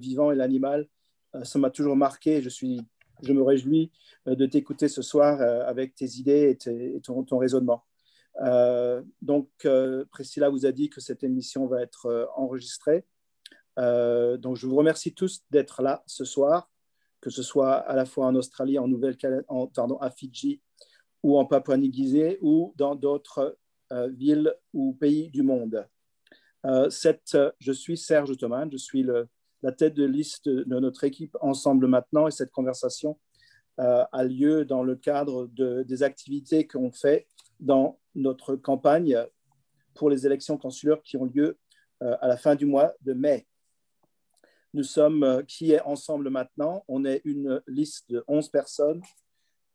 vivant et l'animal. Ça m'a toujours marqué. Je me réjouis de t'écouter ce soir avec tes idées et ton raisonnement. Donc, Priscilla vous a dit que cette émission va être enregistrée. Donc, je vous remercie tous d'être là ce soir, que ce soit à la fois en Australie, en à Fidji ou en Papouasie-Guinée ou dans d'autres villes ou pays du monde. Je suis Serge Thomas, je suis la tête de liste de notre équipe Ensemble Maintenant, et cette conversation a lieu dans le cadre des activités qu'on fait dans notre campagne pour les élections consulaires qui ont lieu à la fin du mois de mai. Nous sommes, qui est Ensemble Maintenant? On est une liste de 11 personnes.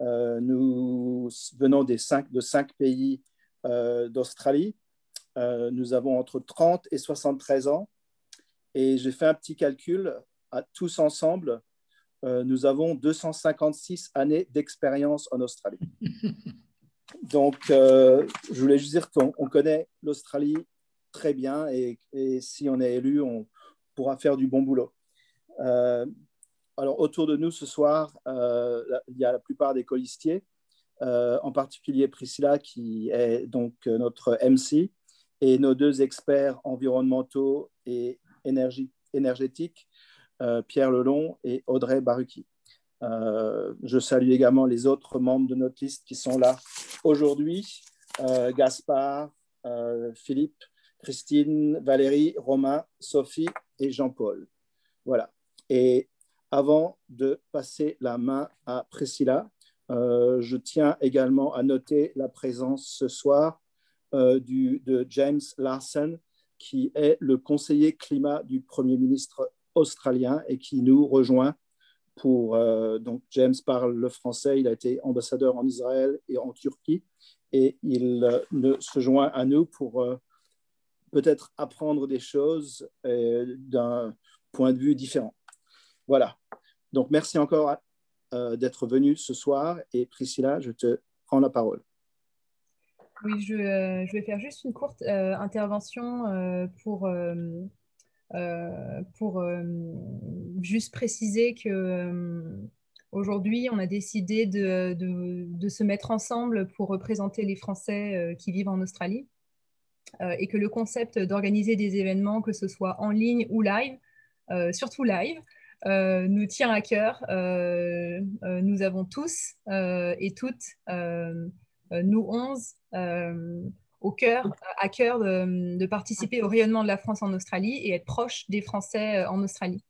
Nous venons de 5 pays d'Australie. Nous avons entre 30 et 73 ans. Et j'ai fait un petit calcul. À tous ensemble, nous avons 256 années d'expérience en Australie. Donc, je voulais juste dire qu'on connaît l'Australie très bien et si on est élu, on pourra faire du bon boulot. Alors, autour de nous ce soir, il y a la plupart des colistiers, en particulier Priscilla qui est donc notre MC et nos 2 experts environnementaux et énergétiques, Pierre Lelong et Audrey Baruki. Je salue également les autres membres de notre liste qui sont là aujourd'hui, Gaspard, Philippe, Christine, Valérie, Romain, Sophie et Jean-Paul. Voilà. Et avant de passer la main à Priscilla, je tiens également à noter la présence ce soir de James Larson, qui est le conseiller climat du Premier ministre australien et qui nous rejoint donc James parle le français, il a été ambassadeur en Israël et en Turquie et il se joint à nous pour peut-être apprendre des choses d'un point de vue différent. Voilà. Donc, merci encore d'être venu ce soir et Priscilla, je te prends la parole. Oui, je vais faire juste une courte intervention pour juste préciser que aujourd'hui, on a décidé de se mettre ensemble pour représenter les Français qui vivent en Australie et que le concept d'organiser des événements, que ce soit en ligne ou live, surtout live, nous tient à cœur. Nous avons tous et toutes, nous 11, à cœur de participer au rayonnement de la France en Australie et être proche des Français en Australie.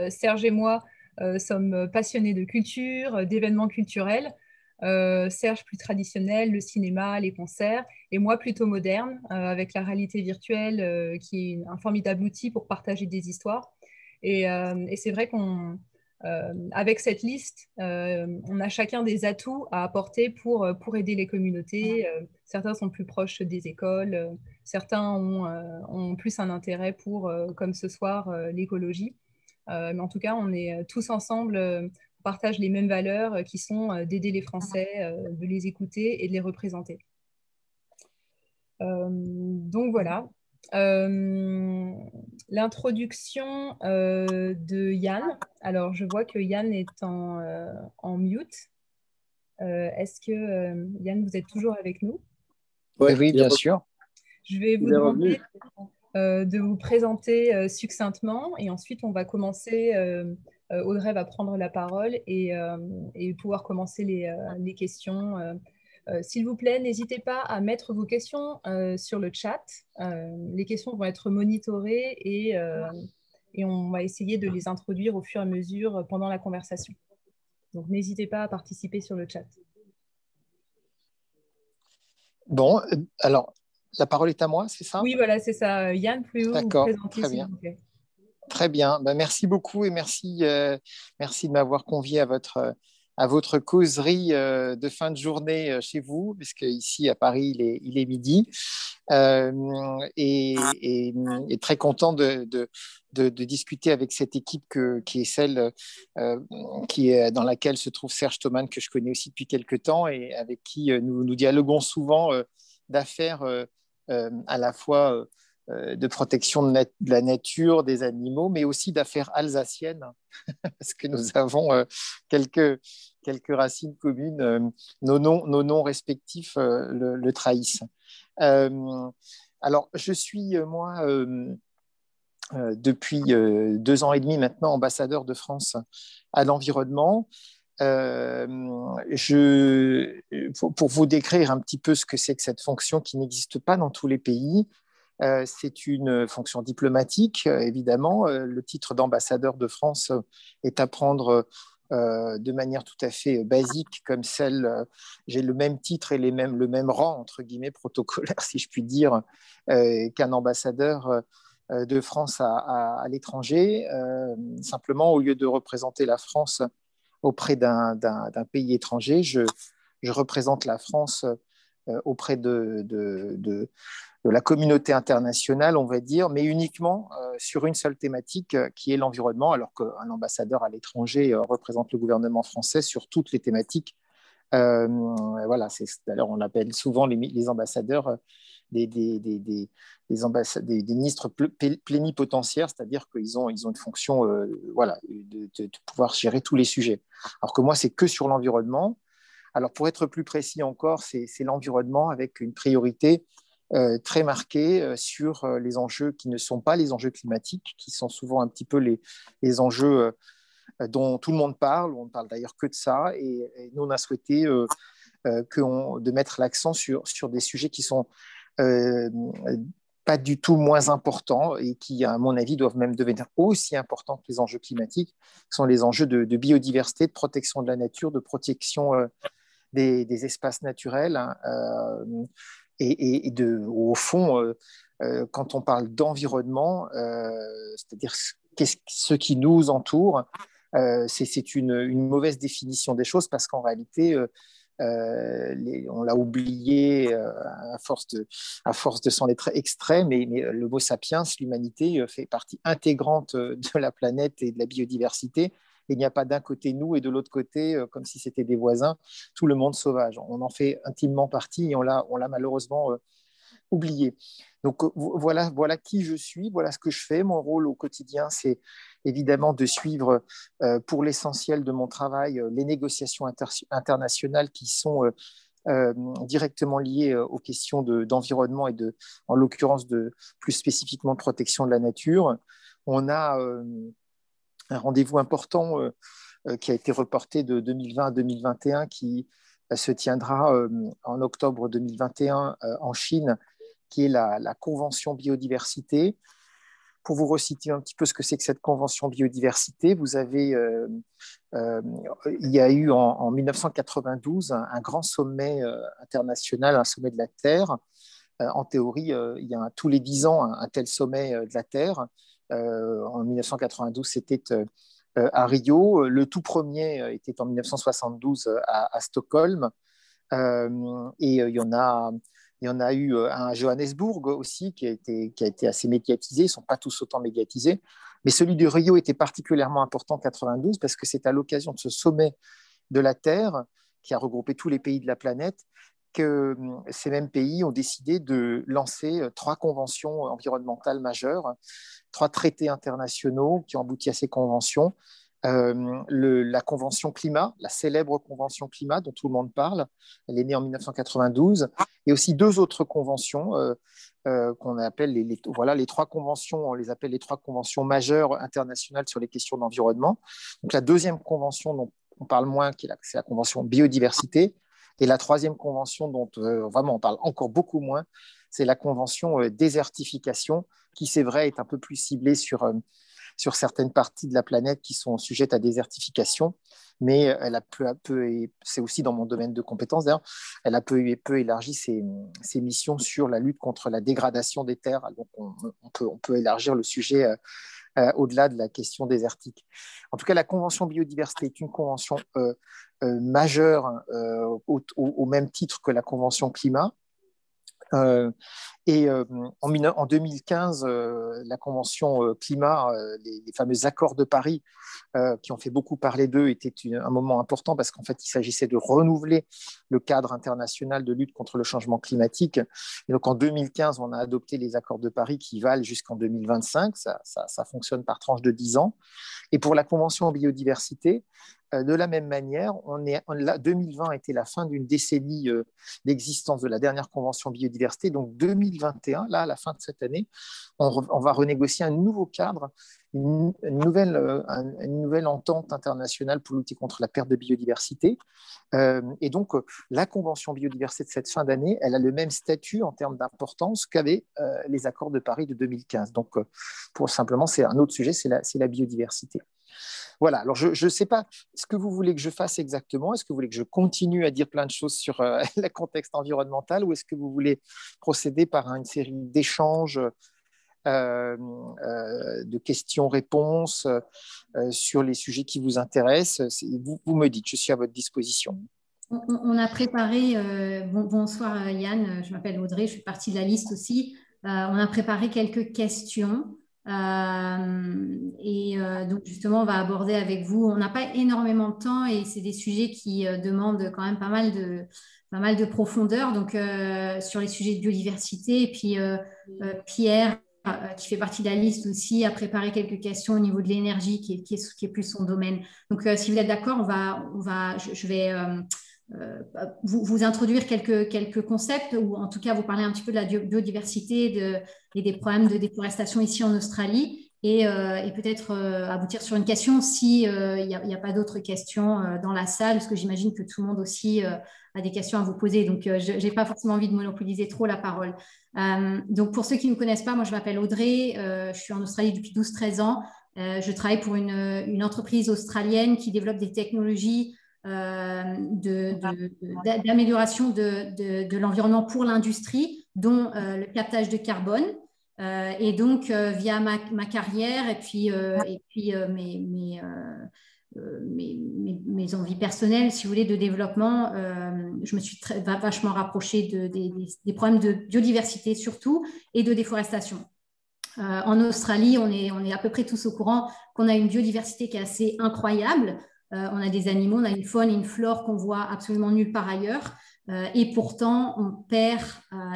Serge et moi sommes passionnés de culture, d'événements culturels. Serge plus traditionnel, le cinéma, les concerts, et moi plutôt moderne, avec la réalité virtuelle qui est un formidable outil pour partager des histoires. Et c'est vrai qu'avec cette liste, on a chacun des atouts à apporter pour aider les communautés. Certains sont plus proches des écoles, certains ont plus un intérêt pour, comme ce soir, l'écologie. Mais en tout cas, on est tous ensemble, on partage les mêmes valeurs qui sont d'aider les Français, de les écouter et de les représenter. Donc voilà. L'introduction de Yann. Alors, je vois que Yann est en mute. Est-ce que, Yann, vous êtes toujours avec nous? Oui, oui, bien sûr. Je vais vous demander de vous présenter succinctement et ensuite, on va commencer. Audrey va prendre la parole et pouvoir commencer les questions. S'il vous plaît, n'hésitez pas à mettre vos questions sur le chat. Les questions vont être monitorées et on va essayer de les introduire au fur et à mesure pendant la conversation. Donc, n'hésitez pas à participer sur le chat. Bon, alors, la parole est à moi, c'est ça? Oui, voilà, c'est ça. Yann, pouvez-vous vous présenter, très s'il bien. vous plaît? Très bien. Ben, merci beaucoup et merci de m'avoir convié à votre causerie de fin de journée chez vous, puisque ici à Paris, il est midi. Et très content de discuter avec cette équipe qui est celle dans laquelle se trouve Serge Thomas, que je connais aussi depuis quelques temps et avec qui nous dialoguons souvent d'affaires à la fois de protection de la nature, des animaux, mais aussi d'affaires alsaciennes, parce que nous avons quelques racines communes. Nos noms respectifs le trahissent. Alors, je suis, moi, depuis 2 ans et demi maintenant, ambassadeur de France à l'environnement. Pour vous décrire un petit peu ce que c'est que cette fonction qui n'existe pas dans tous les pays, c'est une fonction diplomatique, évidemment. Le titre d'ambassadeur de France est à prendre de manière tout à fait basique, comme j'ai le même titre et le même rang, entre guillemets, protocolaire, si je puis dire, qu'un ambassadeur de France à l'étranger. Simplement, au lieu de représenter la France auprès d'un pays étranger, je représente la France auprès de la communauté internationale, on va dire, mais uniquement sur une seule thématique qui est l'environnement, alors qu'un ambassadeur à l'étranger représente le gouvernement français sur toutes les thématiques. Voilà, d'ailleurs, on appelle souvent les ambassadeurs des ministres plénipotentiaires, c'est-à-dire qu'ils ont une fonction voilà, de pouvoir gérer tous les sujets. Alors que moi, c'est que sur l'environnement. Alors, pour être plus précis encore, c'est l'environnement avec une priorité très marquée sur les enjeux qui ne sont pas les enjeux climatiques, qui sont souvent un petit peu les enjeux dont tout le monde parle. On ne parle d'ailleurs que de ça. Et nous, on a souhaité de mettre l'accent sur des sujets qui sont pas du tout moins importants et qui, à mon avis, doivent même devenir aussi importants que les enjeux climatiques, qui sont les enjeux de biodiversité, de protection de la nature, de protection des espaces naturels. Hein, au fond, quand on parle d'environnement, c'est-à-dire ce qui nous entoure, c'est une mauvaise définition des choses parce qu'en réalité, on l'a oublié à force de s'en être extrait, mais le mot sapiens, l'humanité, fait partie intégrante de la planète et de la biodiversité. Il n'y a pas d'un côté nous et de l'autre côté, comme si c'était des voisins, tout le monde sauvage. On en fait intimement partie et on l'a malheureusement oublié. Donc voilà qui je suis, voilà ce que je fais. Mon rôle au quotidien, c'est évidemment de suivre pour l'essentiel de mon travail les négociations internationales qui sont directement liées aux questions d'environnement et en l'occurrence plus spécifiquement de protection de la nature. On a un rendez-vous important qui a été reporté de 2020 à 2021 qui se tiendra en octobre 2021 en Chine, qui est la Convention biodiversité. Pour vous reciter un petit peu ce que c'est que cette Convention biodiversité, il y a eu en 1992 un grand sommet international, un sommet de la Terre. En théorie, il y a tous les 10 ans un tel sommet de la Terre. En 1992, c'était à Rio. Le tout premier était en 1972 à Stockholm. Et il y en a eu un à Johannesburg aussi qui a été assez médiatisé. Ils ne sont pas tous autant médiatisés. Mais celui de Rio était particulièrement important en 1992 parce que c'est à l'occasion de ce sommet de la Terre qui a regroupé tous les pays de la planète que ces mêmes pays ont décidé de lancer 3 conventions environnementales majeures, 3 traités internationaux qui ont abouti à ces conventions. La convention climat, la célèbre convention climat dont tout le monde parle, elle est née en 1992, et aussi 2 autres conventions qu'on appelle les 3 conventions, on les appelle les 3 conventions majeures internationales sur les questions d'environnement. Donc la deuxième convention dont on parle moins, c'est la convention biodiversité, et la troisième convention dont vraiment on parle encore beaucoup moins, c'est la convention désertification, qui c'est vrai est un peu plus ciblée sur certaines parties de la planète qui sont sujettes à désertification, mais elle a peu à peu, et c'est aussi dans mon domaine de compétences d'ailleurs, elle a peu élargi ses missions sur la lutte contre la dégradation des terres. Donc on peut élargir le sujet au-delà de la question désertique. En tout cas, la Convention biodiversité est une convention majeure au même titre que la Convention climat. Et en 2015, la Convention climat, les fameux accords de Paris, qui ont fait beaucoup parler d'eux, était un moment important parce qu'en fait, il s'agissait de renouveler le cadre international de lutte contre le changement climatique. Et donc, en 2015, on a adopté les accords de Paris qui valent jusqu'en 2025. Ça fonctionne par tranche de 10 ans. Et pour la Convention en biodiversité, de la même manière, 2020 était la fin d'une décennie d'existence de la dernière Convention biodiversité. Donc 2021, là, à la fin de cette année, on va renégocier un nouveau cadre, une nouvelle entente internationale pour lutter contre la perte de biodiversité. Et donc, la Convention biodiversité de cette fin d'année, elle a le même statut en termes d'importance qu'avaient les accords de Paris de 2015. Donc, simplement, c'est un autre sujet, c'est la biodiversité. Voilà, alors je ne sais pas ce que vous voulez que je fasse exactement. Est-ce que vous voulez que je continue à dire plein de choses sur le contexte environnemental ou est-ce que vous voulez procéder par une série d'échanges, de questions-réponses sur les sujets qui vous intéressent? Vous me dites, je suis à votre disposition. On a préparé, bonsoir Yann, je m'appelle Audrey, je fais partie de la liste aussi. On a préparé quelques questions. Donc justement, on va aborder avec vous. On n'a pas énormément de temps et c'est des sujets qui demandent quand même pas mal de profondeur. Donc sur les sujets de biodiversité, et puis Pierre, qui fait partie de la liste aussi, a préparé quelques questions au niveau de l'énergie, qui est plus son domaine. Donc si vous êtes d'accord, je vais vous introduire quelques concepts, ou en tout cas vous parler un petit peu de la biodiversité et des problèmes de déforestation ici en Australie, et peut-être aboutir sur une question s'il n'y a pas d'autres questions dans la salle, parce que j'imagine que tout le monde aussi a des questions à vous poser, donc je n'ai pas forcément envie de monopoliser trop la parole. Donc pour ceux qui ne me connaissent pas, moi je m'appelle Audrey, je suis en Australie depuis 12-13 ans, je travaille pour une entreprise australienne qui développe des technologies d'amélioration de l'environnement pour l'industrie, dont le captage de carbone. Et donc, via ma carrière et puis mes envies personnelles, si vous voulez, de développement, je me suis vachement rapprochée des problèmes de biodiversité surtout et de déforestation. En Australie, on est à peu près tous au courant qu'on a une biodiversité qui est assez incroyable. On a des animaux, on a une faune et une flore qu'on voit absolument nulle part ailleurs. Et pourtant, on perd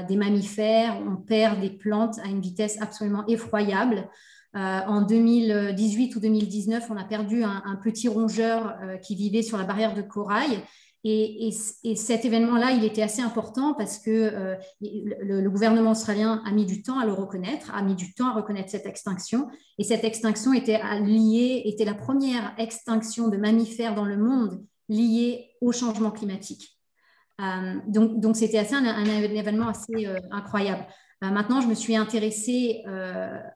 des mammifères, on perd des plantes à une vitesse absolument effroyable. En 2018 ou 2019, on a perdu un petit rongeur qui vivait sur la barrière de corail. Et cet événement-là, il était assez important parce que le gouvernement australien a mis du temps à le reconnaître, a mis du temps à reconnaître cette extinction. Et cette extinction était la première extinction de mammifères dans le monde liée au changement climatique. Donc c'était un événement assez incroyable. Maintenant, je me suis intéressée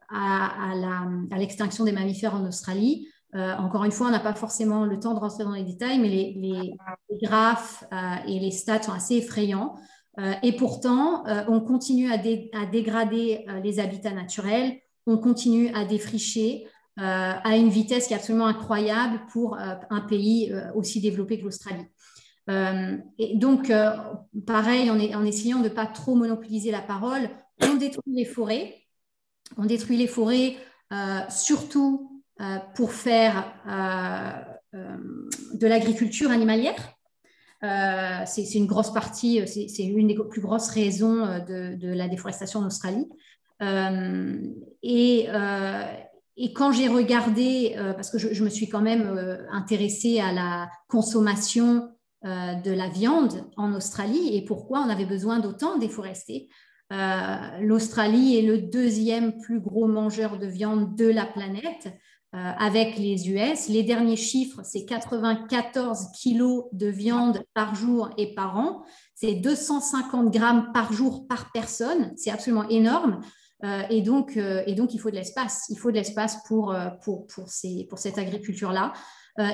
à l'extinction des mammifères en Australie. Encore une fois, on n'a pas forcément le temps de rentrer dans les détails, mais les graphes et les stats sont assez effrayants. Et pourtant, on continue à dégrader les habitats naturels, on continue à défricher à une vitesse qui est absolument incroyable pour un pays aussi développé que l'Australie. Et donc, pareil, en essayant de ne pas trop monopoliser la parole, on détruit les forêts. On détruit les forêts surtout pour faire de l'agriculture animalière. C'est une grosse partie, c'est une des plus grosses raisons de la déforestation en Australie. Et quand j'ai regardé, parce que je me suis quand même intéressée à la consommation de la viande en Australie et pourquoi on avait besoin d'autant déforester. L'Australie est le deuxième plus gros mangeur de viande de la planète avec les US. Les derniers chiffres, c'est 94 kilos de viande par jour et par an. C'est 250 grammes par jour par personne. C'est absolument énorme. Et donc, il faut de l'espace. Il faut de l'espace pour cette agriculture-là.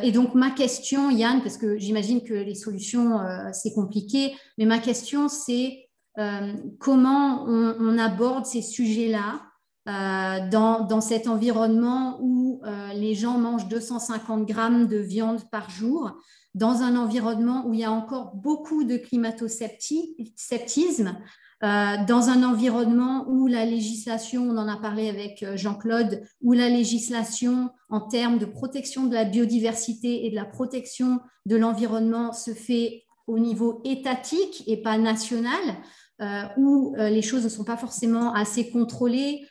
Et donc, ma question, Yann, parce que j'imagine que les solutions, c'est compliqué, mais ma question, c'est comment on aborde ces sujets-là dans cet environnement où les gens mangent 250 grammes de viande par jour, dans un environnement où il y a encore beaucoup de climato-sceptisme, dans un environnement où la législation, on en a parlé avec Jean-Claude, où la législation en termes de protection de la biodiversité et de la protection de l'environnement se fait au niveau étatique et pas national, où les choses ne sont pas forcément assez contrôlées.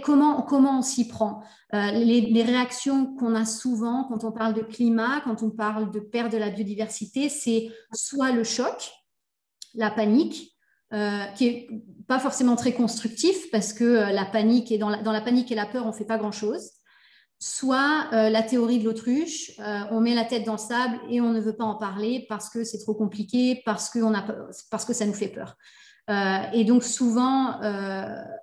Comment on s'y prend? Les réactions qu'on a souvent quand on parle de climat, quand on parle de perte de la biodiversité, c'est soit le choc, la panique, qui n'est pas forcément très constructif parce que la panique et dans la panique et la peur, on ne fait pas grand-chose. Soit la théorie de l'autruche, on met la tête dans le sable et on ne veut pas en parler parce que c'est trop compliqué, parce que ça nous fait peur. Et donc souvent,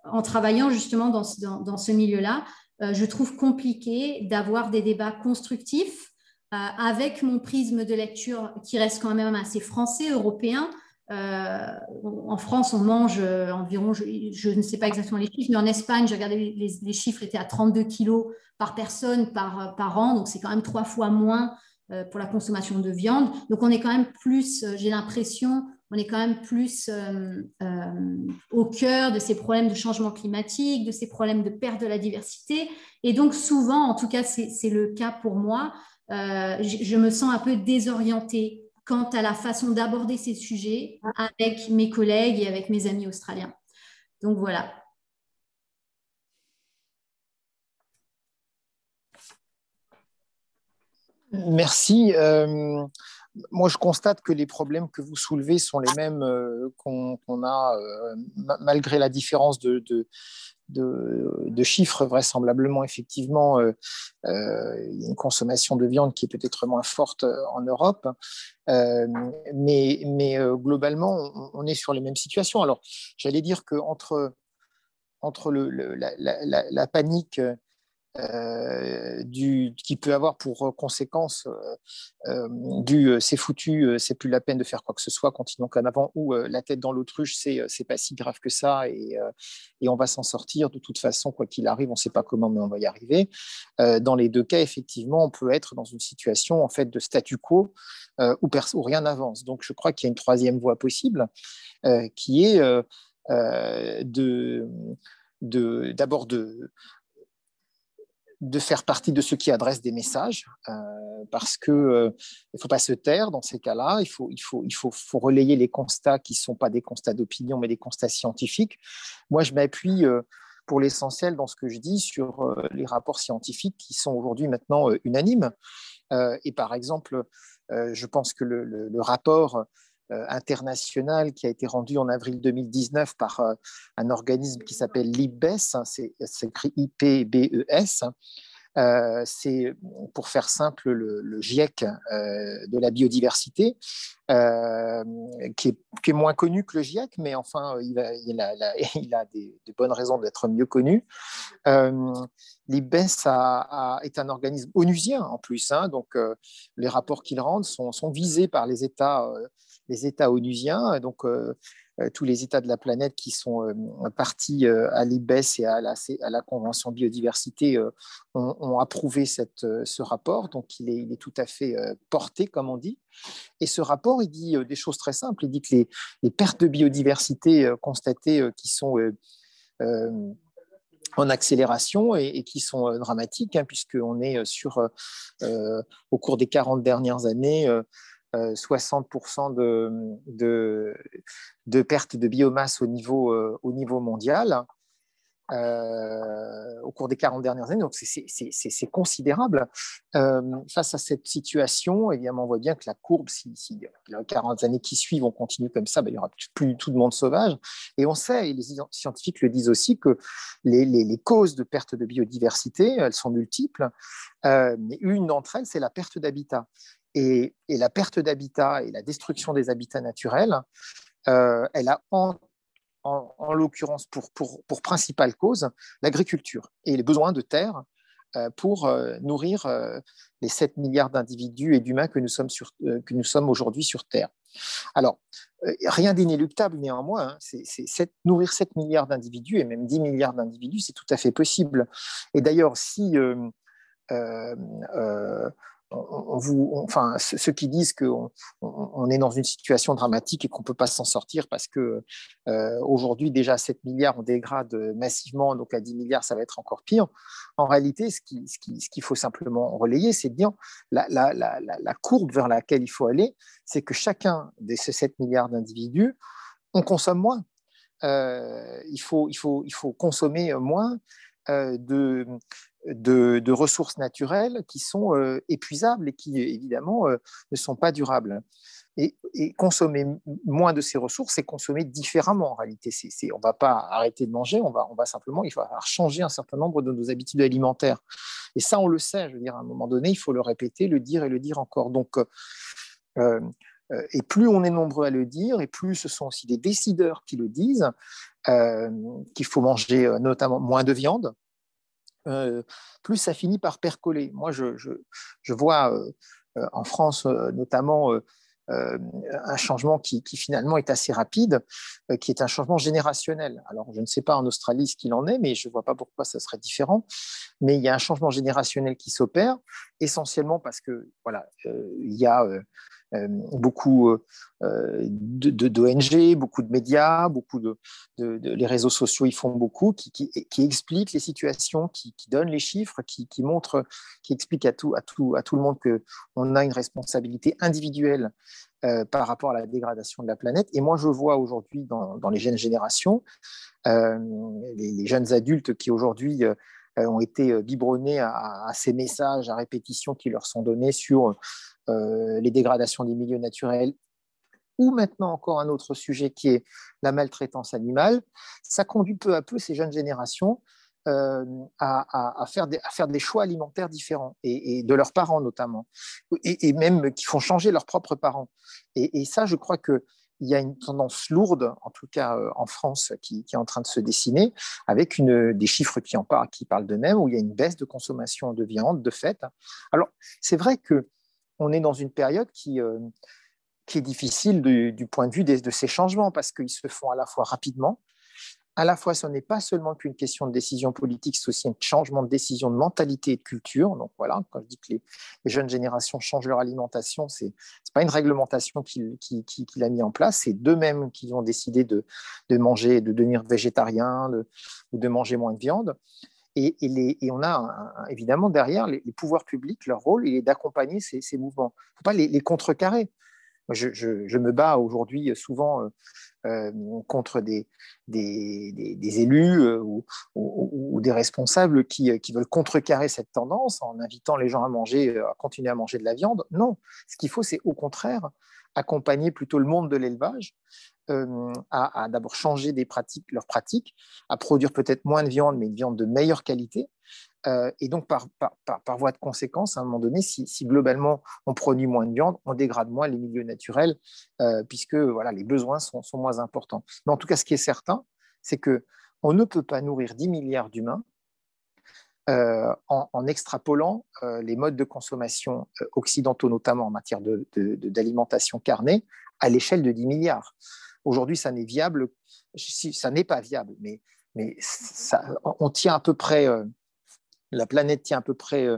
en travaillant justement dans ce milieu-là, je trouve compliqué d'avoir des débats constructifs avec mon prisme de lecture qui reste quand même assez français, européen. En France, on mange environ, je ne sais pas exactement les chiffres, mais en Espagne, j'ai regardé les chiffres étaient à 32 kilos par personne par an, donc c'est quand même 3 fois moins pour la consommation de viande. Donc on est quand même plus, j'ai l'impression, on est quand même plus au cœur de ces problèmes de changement climatique, de ces problèmes de perte de la diversité. Et donc souvent, en tout cas c'est le cas pour moi, je me sens un peu désorientée quant à la façon d'aborder ces sujets avec mes collègues et avec mes amis australiens. Donc voilà. Merci. Moi, je constate que les problèmes que vous soulevez sont les mêmes qu'on a, malgré la différence de chiffres, vraisemblablement, effectivement, il y a une consommation de viande qui est peut-être moins forte en Europe, mais globalement, on est sur les mêmes situations. Alors, j'allais dire qu'entre la panique qui peut avoir pour conséquence c'est foutu, c'est plus la peine de faire quoi que ce soit, continuons comme avant, ou la tête dans l'autruche, c'est pas si grave que ça et on va s'en sortir de toute façon, quoi qu'il arrive, on sait pas comment, mais on va y arriver. Dans les deux cas, effectivement, on peut être dans une situation en fait de statu quo où rien n'avance. Donc, je crois qu'il y a une troisième voie possible qui est d'abord de faire partie de ceux qui adressent des messages, parce qu'il ne faut pas se taire dans ces cas-là, il faut relayer les constats qui ne sont pas des constats d'opinion, mais des constats scientifiques. Moi, je m'appuie pour l'essentiel dans ce que je dis sur les rapports scientifiques qui sont aujourd'hui maintenant unanimes. Et par exemple, je pense que le rapport international qui a été rendu en avril 2019 par un organisme qui s'appelle l'IPBES, c'est écrit IPBES, c'est, pour faire simple, le GIEC de la biodiversité, qui est moins connu que le GIEC, mais enfin, il a de bonnes raisons d'être mieux connu. L'IPBES est un organisme onusien en plus, hein, donc les rapports qu'ils rendent sont visés par les États onusiens, donc tous les États de la planète qui sont partis à l'IPBES et à la Convention biodiversité ont approuvé ce rapport, donc il est tout à fait porté, comme on dit. Et ce rapport, il dit des choses très simples. Il dit que les pertes de biodiversité constatées qui sont en accélération et qui sont dramatiques, hein, puisqu'on est au cours des 40 dernières années, 60% de pertes de biomasse au niveau mondial au cours des 40 dernières années. Donc, c'est considérable. Face à cette situation, évidemment, on voit bien que la courbe, si les 40 années qui suivent, on continue comme ça, il n'y aura plus du tout de monde sauvage. Et on sait, et les scientifiques le disent aussi, que les causes de perte de biodiversité, elles sont multiples. Mais une d'entre elles, c'est la perte d'habitat. Et la perte d'habitat et la destruction des habitats naturels, elle a en l'occurrence pour principale cause l'agriculture et les besoins de terre pour nourrir les 7 milliards d'individus et d'humains que nous sommes aujourd'hui sur Terre. Alors, rien d'inéluctable néanmoins, hein, nourrir 7 milliards d'individus et même 10 milliards d'individus, c'est tout à fait possible. Et d'ailleurs, si enfin, ceux qui disent qu'on est dans une situation dramatique et qu'on ne peut pas s'en sortir parce que aujourd'hui, déjà à 7 milliards, on dégrade massivement, donc à 10 milliards, ça va être encore pire. En réalité, ce qu'il faut simplement relayer, c'est de dire la courbe vers laquelle il faut aller, c'est que chacun de ces 7 milliards d'individus, on consomme moins. Il faut consommer moins de ressources naturelles qui sont épuisables et qui, évidemment, ne sont pas durables. Et consommer moins de ces ressources, c'est consommer différemment en réalité. On ne va pas arrêter de manger, on va simplement, il va falloir changer un certain nombre de nos habitudes alimentaires. Et ça, on le sait, je veux dire, à un moment donné, il faut le répéter, le dire et le dire encore. Donc, et plus on est nombreux à le dire, et plus ce sont aussi des décideurs qui le disent, qu'il faut manger notamment moins de viande, plus ça finit par percoler. Moi, je vois en France notamment un changement qui finalement est assez rapide, qui est un changement générationnel. Alors, je ne sais pas en Australie ce qu'il en est, mais je ne vois pas pourquoi ça serait différent. Mais il y a un changement générationnel qui s'opère, essentiellement parce que voilà, il y a beaucoup d'ONG, beaucoup de médias, beaucoup les réseaux sociaux, ils font beaucoup, qui expliquent les situations, qui donnent les chiffres, qui montrent, qui expliquent à tout le monde qu'on a une responsabilité individuelle par rapport à la dégradation de la planète. Et moi, je vois aujourd'hui dans les jeunes générations, les jeunes adultes qui aujourd'hui ont été biberonnés à ces messages à répétition qui leur sont donnés sur les dégradations des milieux naturels, ou maintenant encore un autre sujet qui est la maltraitance animale. Ça conduit peu à peu ces jeunes générations à faire des choix alimentaires différents, et de leurs parents notamment, et même qui font changer leurs propres parents. Et ça, je crois qu'il y a une tendance lourde, en tout cas en France, qui est en train de se dessiner, avec des chiffres qui parlent d'eux-mêmes, où il y a une baisse de consommation de viande, de fait. Alors, c'est vrai qu'on est dans une période qui est difficile du point de vue de ces changements, parce qu'ils se font à la fois rapidement, à la fois ce n'est pas seulement qu'une question de décision politique, c'est aussi un changement de décision de mentalité et de culture. Donc voilà, quand je dis que les jeunes générations changent leur alimentation, ce n'est pas une réglementation qu'il a mis en place, c'est d'eux-mêmes qui ont décidé de manger, de devenir végétariens ou de manger moins de viande. Et on a évidemment derrière les pouvoirs publics, leur rôle, il est d'accompagner ces mouvements. Il ne faut pas les contrecarrer. Je me bats aujourd'hui souvent contre des élus ou des responsables qui veulent contrecarrer cette tendance en invitant les gens à continuer à manger de la viande. Non, ce qu'il faut, c'est au contraire accompagner plutôt le monde de l'élevage à d'abord changer leurs pratiques, à produire peut-être moins de viande, mais une viande de meilleure qualité. Et donc, par voie de conséquence, à un moment donné, si globalement on produit moins de viande, on dégrade moins les milieux naturels, puisque voilà, les besoins sont moins importants. Mais en tout cas, ce qui est certain, c'est qu'on ne peut pas nourrir 10 milliards d'humains en extrapolant les modes de consommation occidentaux, notamment en matière d'alimentation carnée, à l'échelle de 10 milliards. Aujourd'hui, ça n'est viable, ça n'est pas viable, mais on tient à peu près... la planète tient à peu près,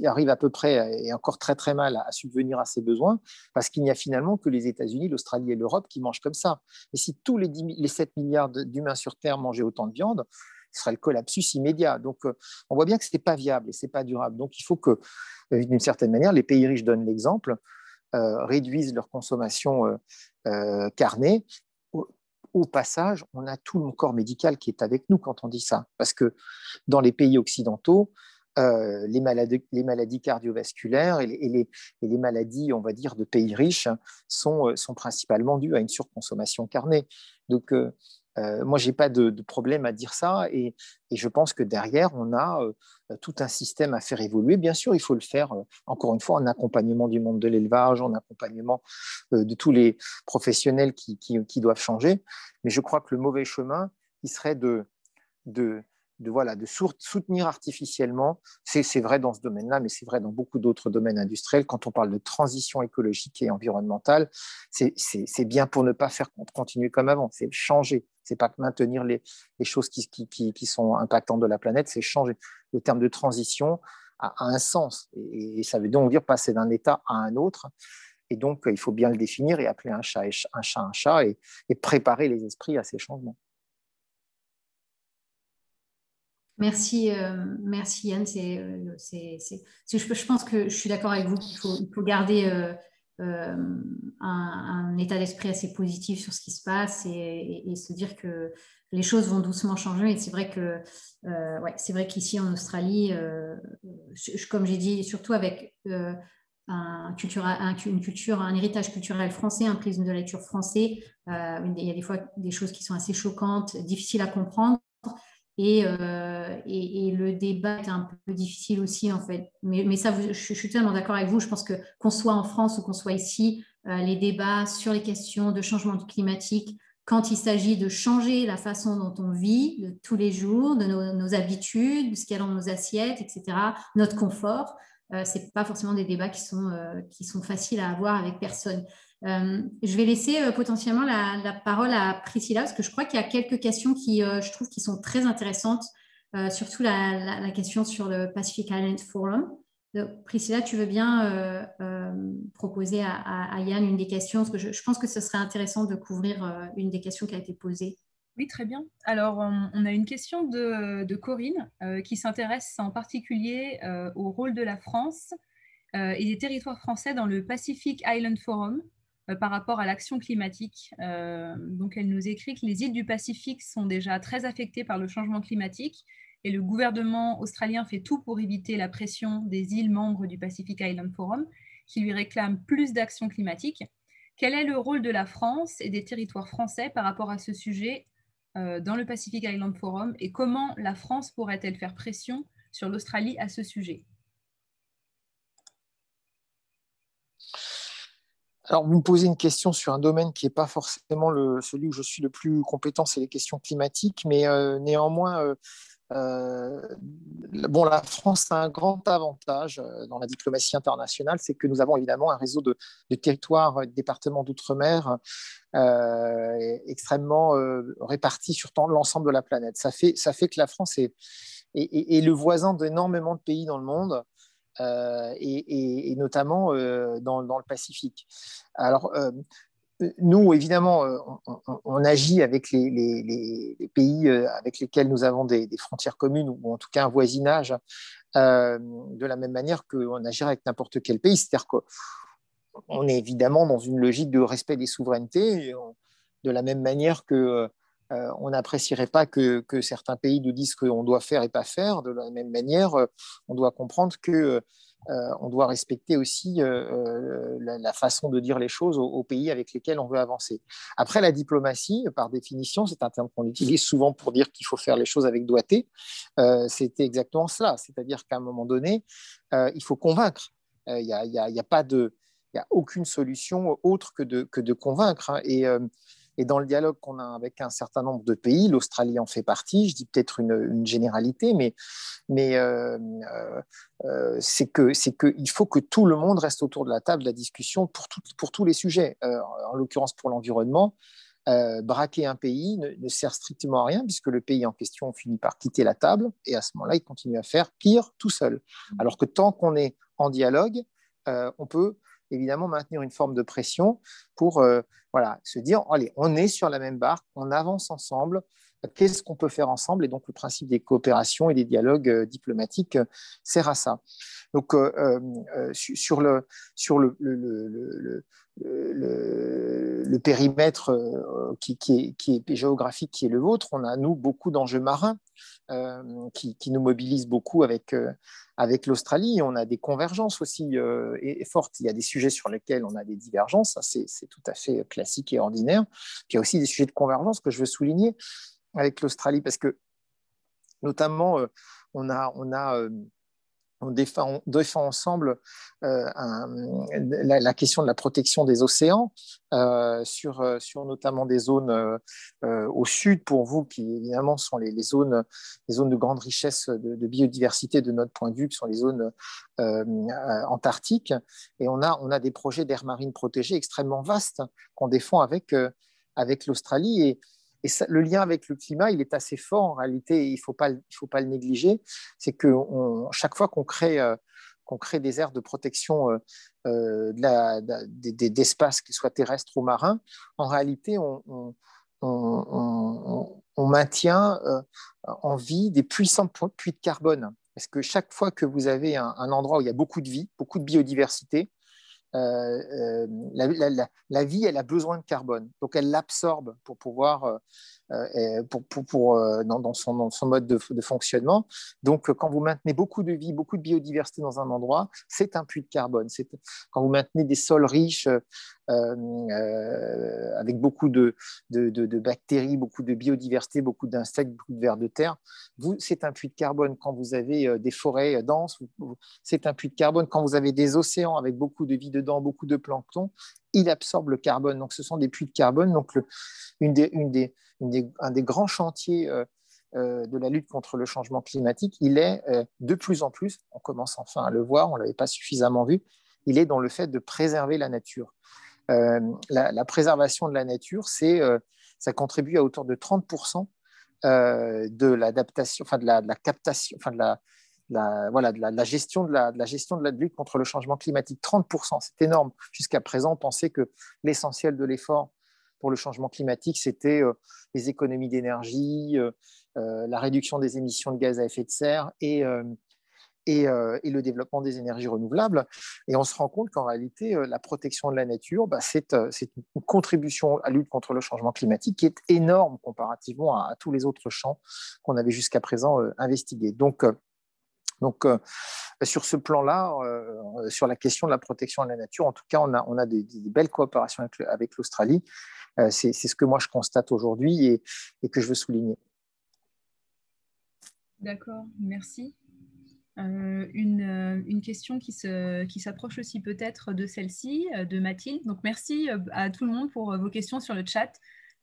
arrive à peu près, et encore très très mal, à subvenir à ses besoins, parce qu'il n'y a finalement que les États-Unis, l'Australie et l'Europe qui mangent comme ça. Et si tous les 7 milliards d'humains sur Terre mangeaient autant de viande, ce serait le collapsus immédiat. Donc, on voit bien que ce n'est pas viable et ce n'est pas durable. Donc, il faut que, d'une certaine manière, les pays riches donnent l'exemple, réduisent leur consommation carnée. Au passage, on a tout le corps médical qui est avec nous quand on dit ça. Parce que dans les pays occidentaux, les maladies cardiovasculaires et les maladies, on va dire, de pays riches sont principalement dues à une surconsommation carnée. Donc, moi, je n'ai pas de problème à dire ça, et je pense que derrière, on a tout un système à faire évoluer. Bien sûr, il faut le faire, encore une fois, en accompagnement du monde de l'élevage, en accompagnement de tous les professionnels qui doivent changer. Mais je crois que le mauvais chemin, il serait de soutenir artificiellement. C'est vrai dans ce domaine-là, mais c'est vrai dans beaucoup d'autres domaines industriels. Quand on parle de transition écologique et environnementale, c'est bien pour ne pas faire continuer comme avant, c'est changer. C'est pas maintenir les choses qui sont impactantes de la planète, c'est changer. Le terme de transition a un sens. Et ça veut donc dire passer d'un état à un autre. Et donc, il faut bien le définir et appeler un chat un chat et préparer les esprits à ces changements. Merci, merci Yann. Je pense que je suis d'accord avec vous qu'il faut garder un état d'esprit assez positif sur ce qui se passe et se dire que les choses vont doucement changer. Et c'est vrai que c'est vrai qu'ici en Australie, comme j'ai dit, surtout avec un héritage culturel français, un prisme de lecture français, il y a des fois des choses qui sont assez choquantes, difficiles à comprendre. Et le débat est un peu difficile aussi, en fait. Mais ça, je suis tellement d'accord avec vous. Je pense que qu'on soit en France ou qu'on soit ici, les débats sur les questions de changement climatique, quand il s'agit de changer la façon dont on vit de tous les jours, de nos habitudes, de ce qu'il y a dans nos assiettes, etc., notre confort, ce n'est pas forcément des débats qui sont faciles à avoir avec personne. Je vais laisser potentiellement la parole à Priscilla, parce que je crois qu'il y a quelques questions qui, je trouve, qui sont très intéressantes, surtout la question sur le Pacific Island Forum. Donc, Priscilla, tu veux bien proposer à Yann une des questions, parce que je pense que ce serait intéressant de couvrir une des questions qui a été posée. Oui, très bien. Alors, on a une question de Corinne qui s'intéresse en particulier au rôle de la France et des territoires français dans le Pacific Island Forum par rapport à l'action climatique. Donc, elle nous écrit que les îles du Pacifique sont déjà très affectées par le changement climatique et le gouvernement australien fait tout pour éviter la pression des îles membres du Pacific Island Forum qui lui réclament plus d'action climatique. Quel est le rôle de la France et des territoires français par rapport à ce sujet dans le Pacific Island Forum et comment la France pourrait-elle faire pression sur l'Australie à ce sujet? Alors, vous me posez une question sur un domaine qui n'est pas forcément celui où je suis le plus compétent, c'est les questions climatiques, mais néanmoins, la France a un grand avantage dans la diplomatie internationale, c'est que nous avons évidemment un réseau de territoires, de départements d'outre-mer extrêmement répartis sur l'ensemble de la planète. Ça fait que la France est le voisin d'énormément de pays dans le monde. Et notamment dans le Pacifique. Alors, nous, évidemment, on agit avec les pays avec lesquels nous avons des frontières communes ou en tout cas un voisinage de la même manière qu'on agirait avec n'importe quel pays. C'est-à-dire qu'on est évidemment dans une logique de respect des souverainetés, de la même manière que on n'apprécierait pas que certains pays nous disent qu'on doit faire et pas faire. De la même manière, on doit comprendre que on doit respecter aussi la façon de dire les choses aux pays avec lesquels on veut avancer. Après, la diplomatie, par définition, c'est un terme qu'on utilise souvent pour dire qu'il faut faire les choses avec doigté. C'était exactement cela. C'est-à-dire qu'à un moment donné, il faut convaincre. Il n'y a aucune solution autre que de convaincre. Hein. Et dans le dialogue qu'on a avec un certain nombre de pays, l'Australie en fait partie, je dis peut-être une généralité, mais c'est qu'il faut que tout le monde reste autour de la table de la discussion pour tous les sujets. En l'occurrence pour l'environnement, braquer un pays ne sert strictement à rien puisque le pays en question finit par quitter la table et à ce moment-là, il continue à faire pire tout seul. Alors que tant qu'on est en dialogue, on peut évidemment maintenir une forme de pression pour se dire, allez, on est sur la même barque, on avance ensemble, qu'est-ce qu'on peut faire ensemble? Et donc, le principe des coopérations et des dialogues diplomatiques sert à ça. Donc, sur le périmètre qui est géographique, qui est le vôtre, on a, nous, beaucoup d'enjeux marins qui nous mobilisent beaucoup avec l'Australie. On a des convergences aussi fortes. Il y a des sujets sur lesquels on a des divergences, ça, c'est tout à fait classique et ordinaire. Puis il y a aussi des sujets de convergence que je veux souligner avec l'Australie, parce que notamment, on défend ensemble la question de la protection des océans sur notamment des zones au sud pour vous qui évidemment sont les zones de grande richesse de biodiversité de notre point de vue, qui sont les zones antarctiques. Et on a des projets d'aires marines protégées extrêmement vastes qu'on défend avec l'Australie. Et ça, le lien avec le climat, il est assez fort en réalité, il ne faut pas le négliger. C'est que chaque fois qu'on crée des aires de protection d'espaces, qu'ils soient terrestres ou marins, en réalité, on maintient en vie des puissants puits de carbone. Parce que chaque fois que vous avez un endroit où il y a beaucoup de vie, beaucoup de biodiversité, la vie, elle a besoin de carbone. Donc, elle l'absorbe pour pouvoir, dans son mode de fonctionnement. Donc, quand vous maintenez beaucoup de vie, beaucoup de biodiversité dans un endroit, c'est un puits de carbone. Quand vous maintenez des sols riches avec beaucoup de bactéries, beaucoup de biodiversité, beaucoup d'insectes, beaucoup de vers de terre, c'est un puits de carbone. Quand vous avez des forêts denses, c'est un puits de carbone. Quand vous avez des océans avec beaucoup de vie dedans, beaucoup de plancton, il absorbe le carbone. Donc, ce sont des puits de carbone. Donc, un des grands chantiers de la lutte contre le changement climatique, il est de plus en plus, on commence enfin à le voir, on ne l'avait pas suffisamment vu, il est dans le fait de préserver la nature. La préservation de la nature, ça contribue à hauteur de 30% de l'adaptation, enfin de la captation, enfin de la gestion de la lutte contre le changement climatique. 30%, c'est énorme. Jusqu'à présent, on pensait que l'essentiel de l'effort pour le changement climatique, c'était les économies d'énergie, la réduction des émissions de gaz à effet de serre et le développement des énergies renouvelables. Et on se rend compte qu'en réalité, la protection de la nature, c'est une contribution à la lutte contre le changement climatique qui est énorme comparativement à tous les autres champs qu'on avait jusqu'à présent investigués. Donc, sur ce plan-là, sur la question de la protection de la nature, en tout cas, on a des belles coopérations avec l'Australie. C'est ce que moi, je constate aujourd'hui et que je veux souligner. D'accord, merci. Une question qui s'approche aussi peut-être de celle-ci, de Mathilde. Donc, merci à tout le monde pour vos questions sur le chat.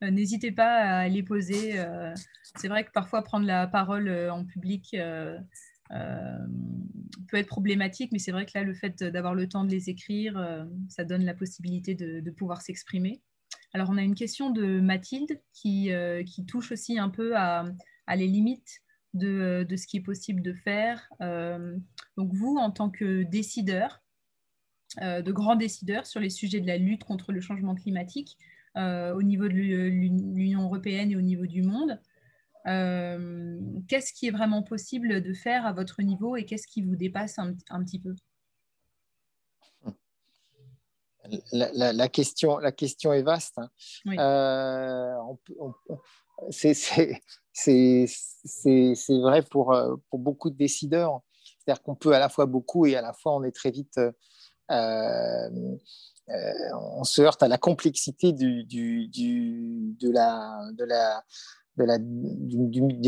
N'hésitez pas à les poser. C'est vrai que parfois, prendre la parole en public peut être problématique, mais c'est vrai que là, le fait d'avoir le temps de les écrire, ça donne la possibilité de pouvoir s'exprimer. Alors, on a une question de Mathilde qui touche aussi un peu à les limites de ce qui est possible de faire. Donc vous, en tant que décideur, de grands décideurs sur les sujets de la lutte contre le changement climatique, au niveau de l'Union européenne et au niveau du monde, qu'est-ce qui est vraiment possible de faire à votre niveau et qu'est-ce qui vous dépasse un petit peu? La question est vaste. Hein. Oui. C'est vrai pour beaucoup de décideurs. C'est-à-dire qu'on peut à la fois beaucoup et à la fois on est très vite, on se heurte à la complexité des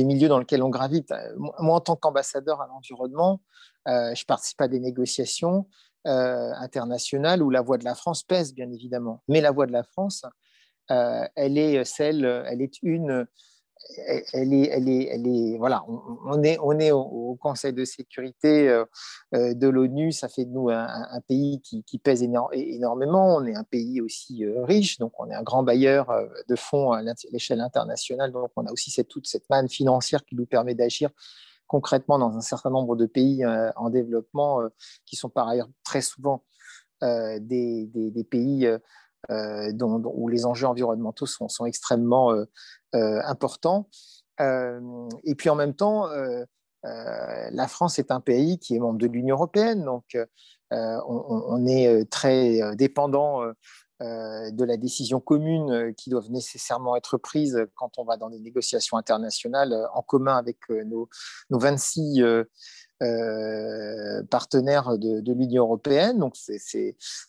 milieux dans lesquels on gravite. Moi, en tant qu'ambassadeur à l'environnement, je participe à des négociations internationales où la voix de la France pèse, bien évidemment. Mais la voix de la France, elle est voilà, on est au Conseil de sécurité de l'ONU, ça fait de nous un pays qui pèse énormément, on est un pays aussi riche, donc on est un grand bailleur de fonds à l'échelle internationale, donc on a aussi toute cette manne financière qui nous permet d'agir concrètement dans un certain nombre de pays en développement qui sont par ailleurs très souvent des pays où les enjeux environnementaux sont extrêmement importants. Et puis en même temps, la France est un pays qui est membre de l'Union européenne, donc on est très dépendant de la décision commune qui doivent nécessairement être prises quand on va dans des négociations internationales en commun avec nos 26 partenaires de l'Union européenne. Donc,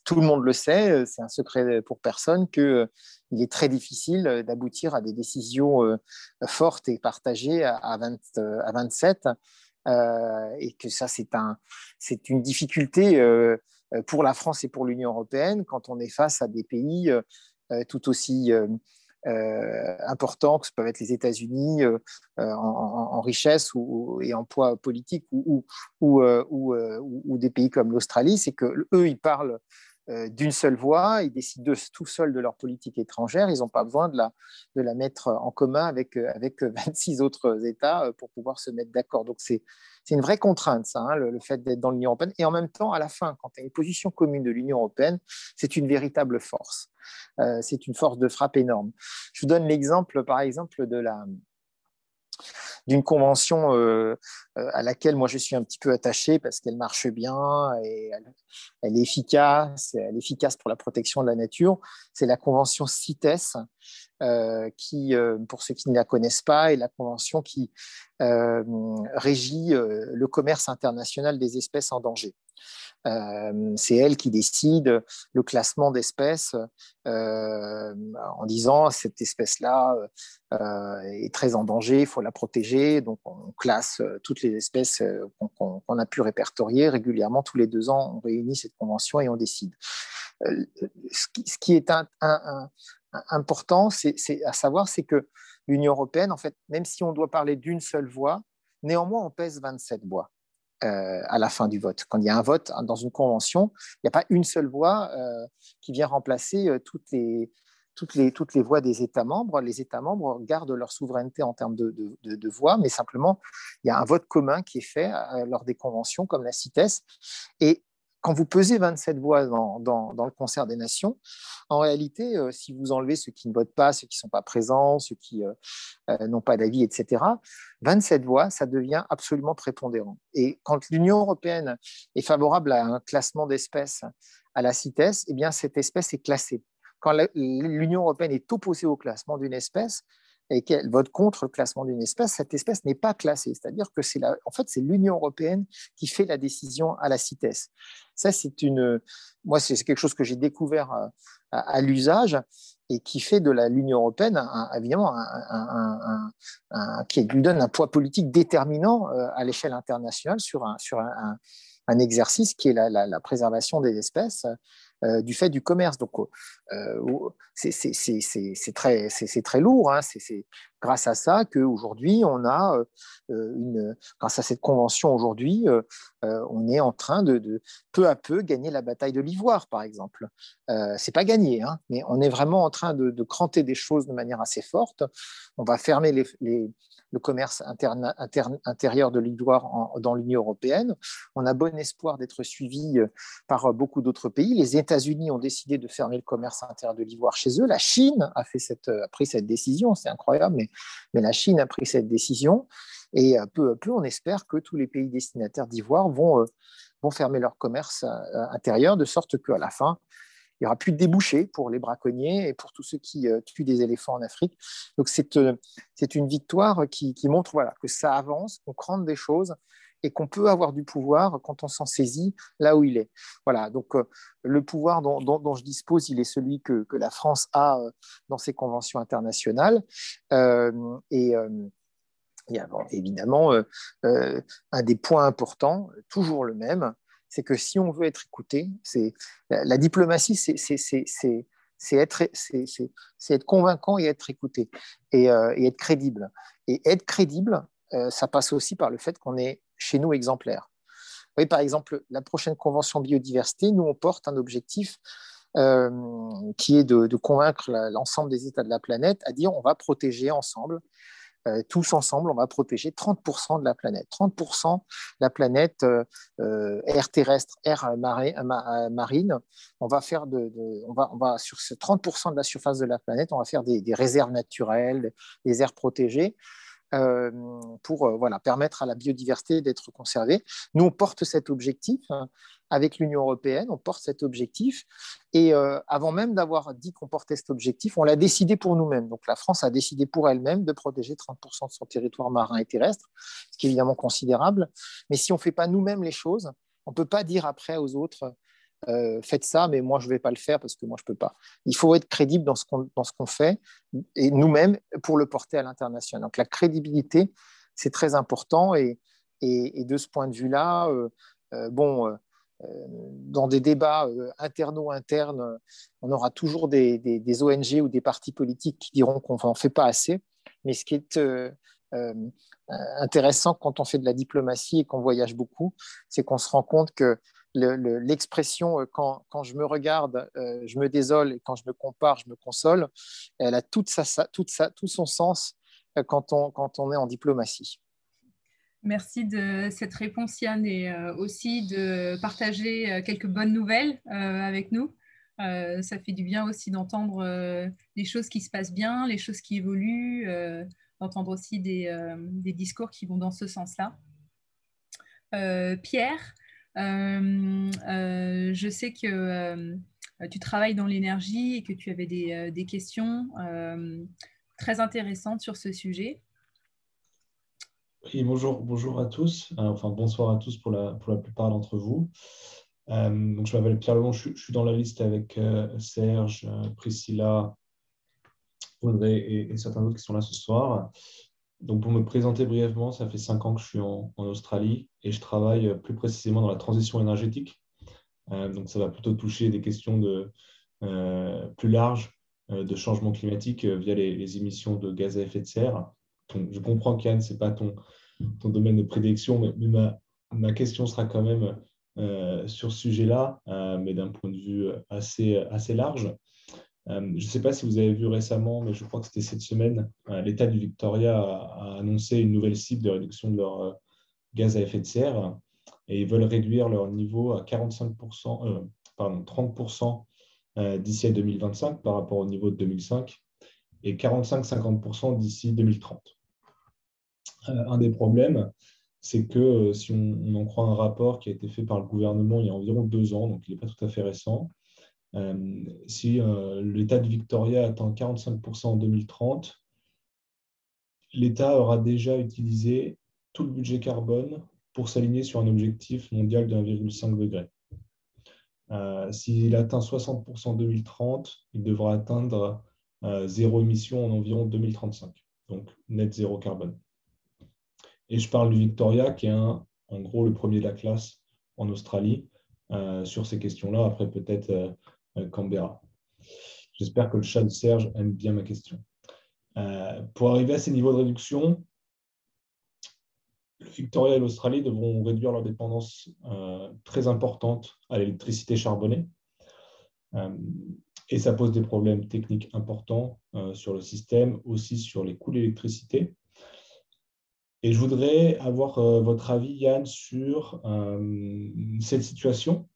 tout le monde le sait, c'est un secret pour personne qu'il est très difficile d'aboutir à des décisions fortes et partagées à 27. Et que ça, c'est une difficulté pour la France et pour l'Union européenne quand on est face à des pays tout aussi importants que peuvent être les États-Unis en richesse et en poids politique ou des pays comme l'Australie. C'est que eux, ils parlent d'une seule voix, ils décident tout seuls de leur politique étrangère, ils n'ont pas besoin de la mettre en commun avec 26 autres États pour pouvoir se mettre d'accord. Donc c'est une vraie contrainte, ça, hein, le fait d'être dans l'Union européenne. Et en même temps, à la fin, quand tu as une position commune de l'Union européenne, c'est une véritable force. C'est une force de frappe énorme. Je vous donne l'exemple, par exemple, d'une convention à laquelle moi je suis un petit peu attaché parce qu'elle marche bien et elle est efficace pour la protection de la nature. C'est la convention CITES, qui, pour ceux qui ne la connaissent pas, est la convention qui régit le commerce international des espèces en danger. C'est elle qui décide le classement d'espèces en disant cette espèce-là est très en danger, il faut la protéger. Donc on classe toutes les espèces qu'on a pu répertorier régulièrement. Tous les 2 ans, on réunit cette convention et on décide. Ce qui est important, c'est à savoir, c'est que l'Union européenne, en fait, même si on doit parler d'une seule voix, néanmoins on pèse 27 voix. À la fin du vote. Quand il y a un vote dans une convention, il n'y a pas une seule voix qui vient remplacer toutes les voix des États membres. Les États membres gardent leur souveraineté en termes de voix, mais simplement, il y a un vote commun qui est fait lors des conventions comme la CITES. Et quand vous pesez 27 voix dans le concert des nations, en réalité, si vous enlevez ceux qui ne votent pas, ceux qui ne sont pas présents, ceux qui n'ont pas d'avis, etc., 27 voix, ça devient absolument prépondérant. Et quand l'Union européenne est favorable à un classement d'espèces à la CITES, eh bien, cette espèce est classée. Quand l'Union européenne est opposée au classement d'une espèce, et qu'elle vote contre le classement d'une espèce, cette espèce n'est pas classée. C'est-à-dire que c'est l'Union européenne qui fait la décision à la CITES. Ça, c'est quelque chose que j'ai découvert à l'usage et qui fait de l'Union européenne, évidemment, qui lui donne un poids politique déterminant à l'échelle internationale sur un exercice qui est la préservation des espèces du fait du commerce. Donc, c'est très lourd. Hein. C'est grâce à ça qu'aujourd'hui, on a, grâce à cette convention aujourd'hui, on est en train de peu à peu gagner la bataille de l'ivoire, par exemple. C'est pas gagné, hein, mais on est vraiment en train de cranter des choses de manière assez forte. On va fermer le commerce intérieur de l'ivoire dans l'Union européenne. On a bon espoir d'être suivi par beaucoup d'autres pays. Les États-Unis ont décidé de fermer le commerce intérieur de l'ivoire chez eux. La Chine a pris cette décision. C'est incroyable, mais la Chine a pris cette décision. Et peu à peu, on espère que tous les pays destinataires d'ivoire vont fermer leur commerce intérieur, de sorte qu'à la fin, il n'y aura plus de débouchés pour les braconniers et pour tous ceux qui tuent des éléphants en Afrique. Donc, c'est une victoire qui montre que ça avance, qu'on crante des choses et qu'on peut avoir du pouvoir quand on s'en saisit là où il est. Voilà, donc le pouvoir dont je dispose, il est celui que la France a dans ses conventions internationales. Il y a évidemment un des points importants, toujours le même, c'est que si on veut être écouté, la diplomatie, c'est être convaincant et être écouté et être crédible. Et être crédible, ça passe aussi par le fait qu'on est chez nous exemplaire. Vous voyez, par exemple, la prochaine convention biodiversité, nous, on porte un objectif qui est de convaincre l'ensemble des États de la planète à dire on va protéger ensemble. Tous ensemble, on va protéger 30% de la planète. 30% de la planète, air terrestre, air marine. On va faire on va sur ce 30% de la surface de la planète, on va faire des réserves naturelles, des aires protégées. Pour permettre à la biodiversité d'être conservée. Nous, on porte cet objectif avec l'Union européenne, on porte cet objectif et avant même d'avoir dit qu'on portait cet objectif, on l'a décidé pour nous-mêmes. Donc la France a décidé pour elle-même de protéger 30% de son territoire marin et terrestre, ce qui est évidemment considérable. Mais si on ne fait pas nous-mêmes les choses, on ne peut pas dire après aux autres faites ça, mais moi je ne vais pas le faire parce que moi je ne peux pas. Il faut être crédible dans ce qu'on fait et nous-mêmes pour le porter à l'international. Donc la crédibilité, c'est très important et de ce point de vue-là, dans des débats internes, on aura toujours des ONG ou des partis politiques qui diront qu'on n'en fait pas assez, mais ce qui est intéressant quand on fait de la diplomatie et qu'on voyage beaucoup, c'est qu'on se rend compte que l'expression quand je me regarde, je me désole, et quand je me compare, je me console, elle a tout son sens quand on est en diplomatie. Merci de cette réponse, Yann, et aussi de partager quelques bonnes nouvelles avec nous. Ça fait du bien aussi d'entendre les choses qui se passent bien, les choses qui évoluent, d'entendre aussi des discours qui vont dans ce sens-là. Pierre, je sais que tu travailles dans l'énergie et que tu avais des questions très intéressantes sur ce sujet. Oui, bonjour à tous. Enfin, bonsoir à tous pour la plupart d'entre vous. Donc, je m'appelle Pierre Lebon, je suis dans la liste avec Serge, Priscilla, Audrey et certains autres qui sont là ce soir. Donc, pour me présenter brièvement, ça fait 5 ans que je suis en Australie et je travaille plus précisément dans la transition énergétique. Donc, ça va plutôt toucher des questions plus larges de changement climatique via les émissions de gaz à effet de serre. Donc, je comprends qu'Yann, ce n'est pas ton domaine de prédilection, mais ma question sera quand même sur ce sujet-là, mais d'un point de vue assez large. Je ne sais pas si vous avez vu récemment, mais je crois que c'était cette semaine, l'État du Victoria a annoncé une nouvelle cible de réduction de leur gaz à effet de serre et ils veulent réduire leur niveau à 30% d'ici à 2025 par rapport au niveau de 2005 et 45-50% d'ici 2030. Un des problèmes, c'est que si on en croit un rapport qui a été fait par le gouvernement il y a environ 2 ans, donc il n'est pas tout à fait récent, si l'État du Victoria atteint 45% en 2030, l'État aura déjà utilisé tout le budget carbone pour s'aligner sur un objectif mondial de 1,5 degré. S'il atteint 60% en 2030, il devra atteindre zéro émission en environ 2035, donc net zéro carbone. Et je parle du Victoria, qui est en gros le premier de la classe en Australie sur ces questions-là, après peut-être Canberra. J'espère que le chat de Serge aime bien ma question. Pour arriver à ces niveaux de réduction, le Victoria et l'Australie devront réduire leur dépendance très importante à l'électricité charbonnée. Et ça pose des problèmes techniques importants sur le système, aussi sur les coûts de l'électricité. Et je voudrais avoir votre avis, Yann, sur cette situation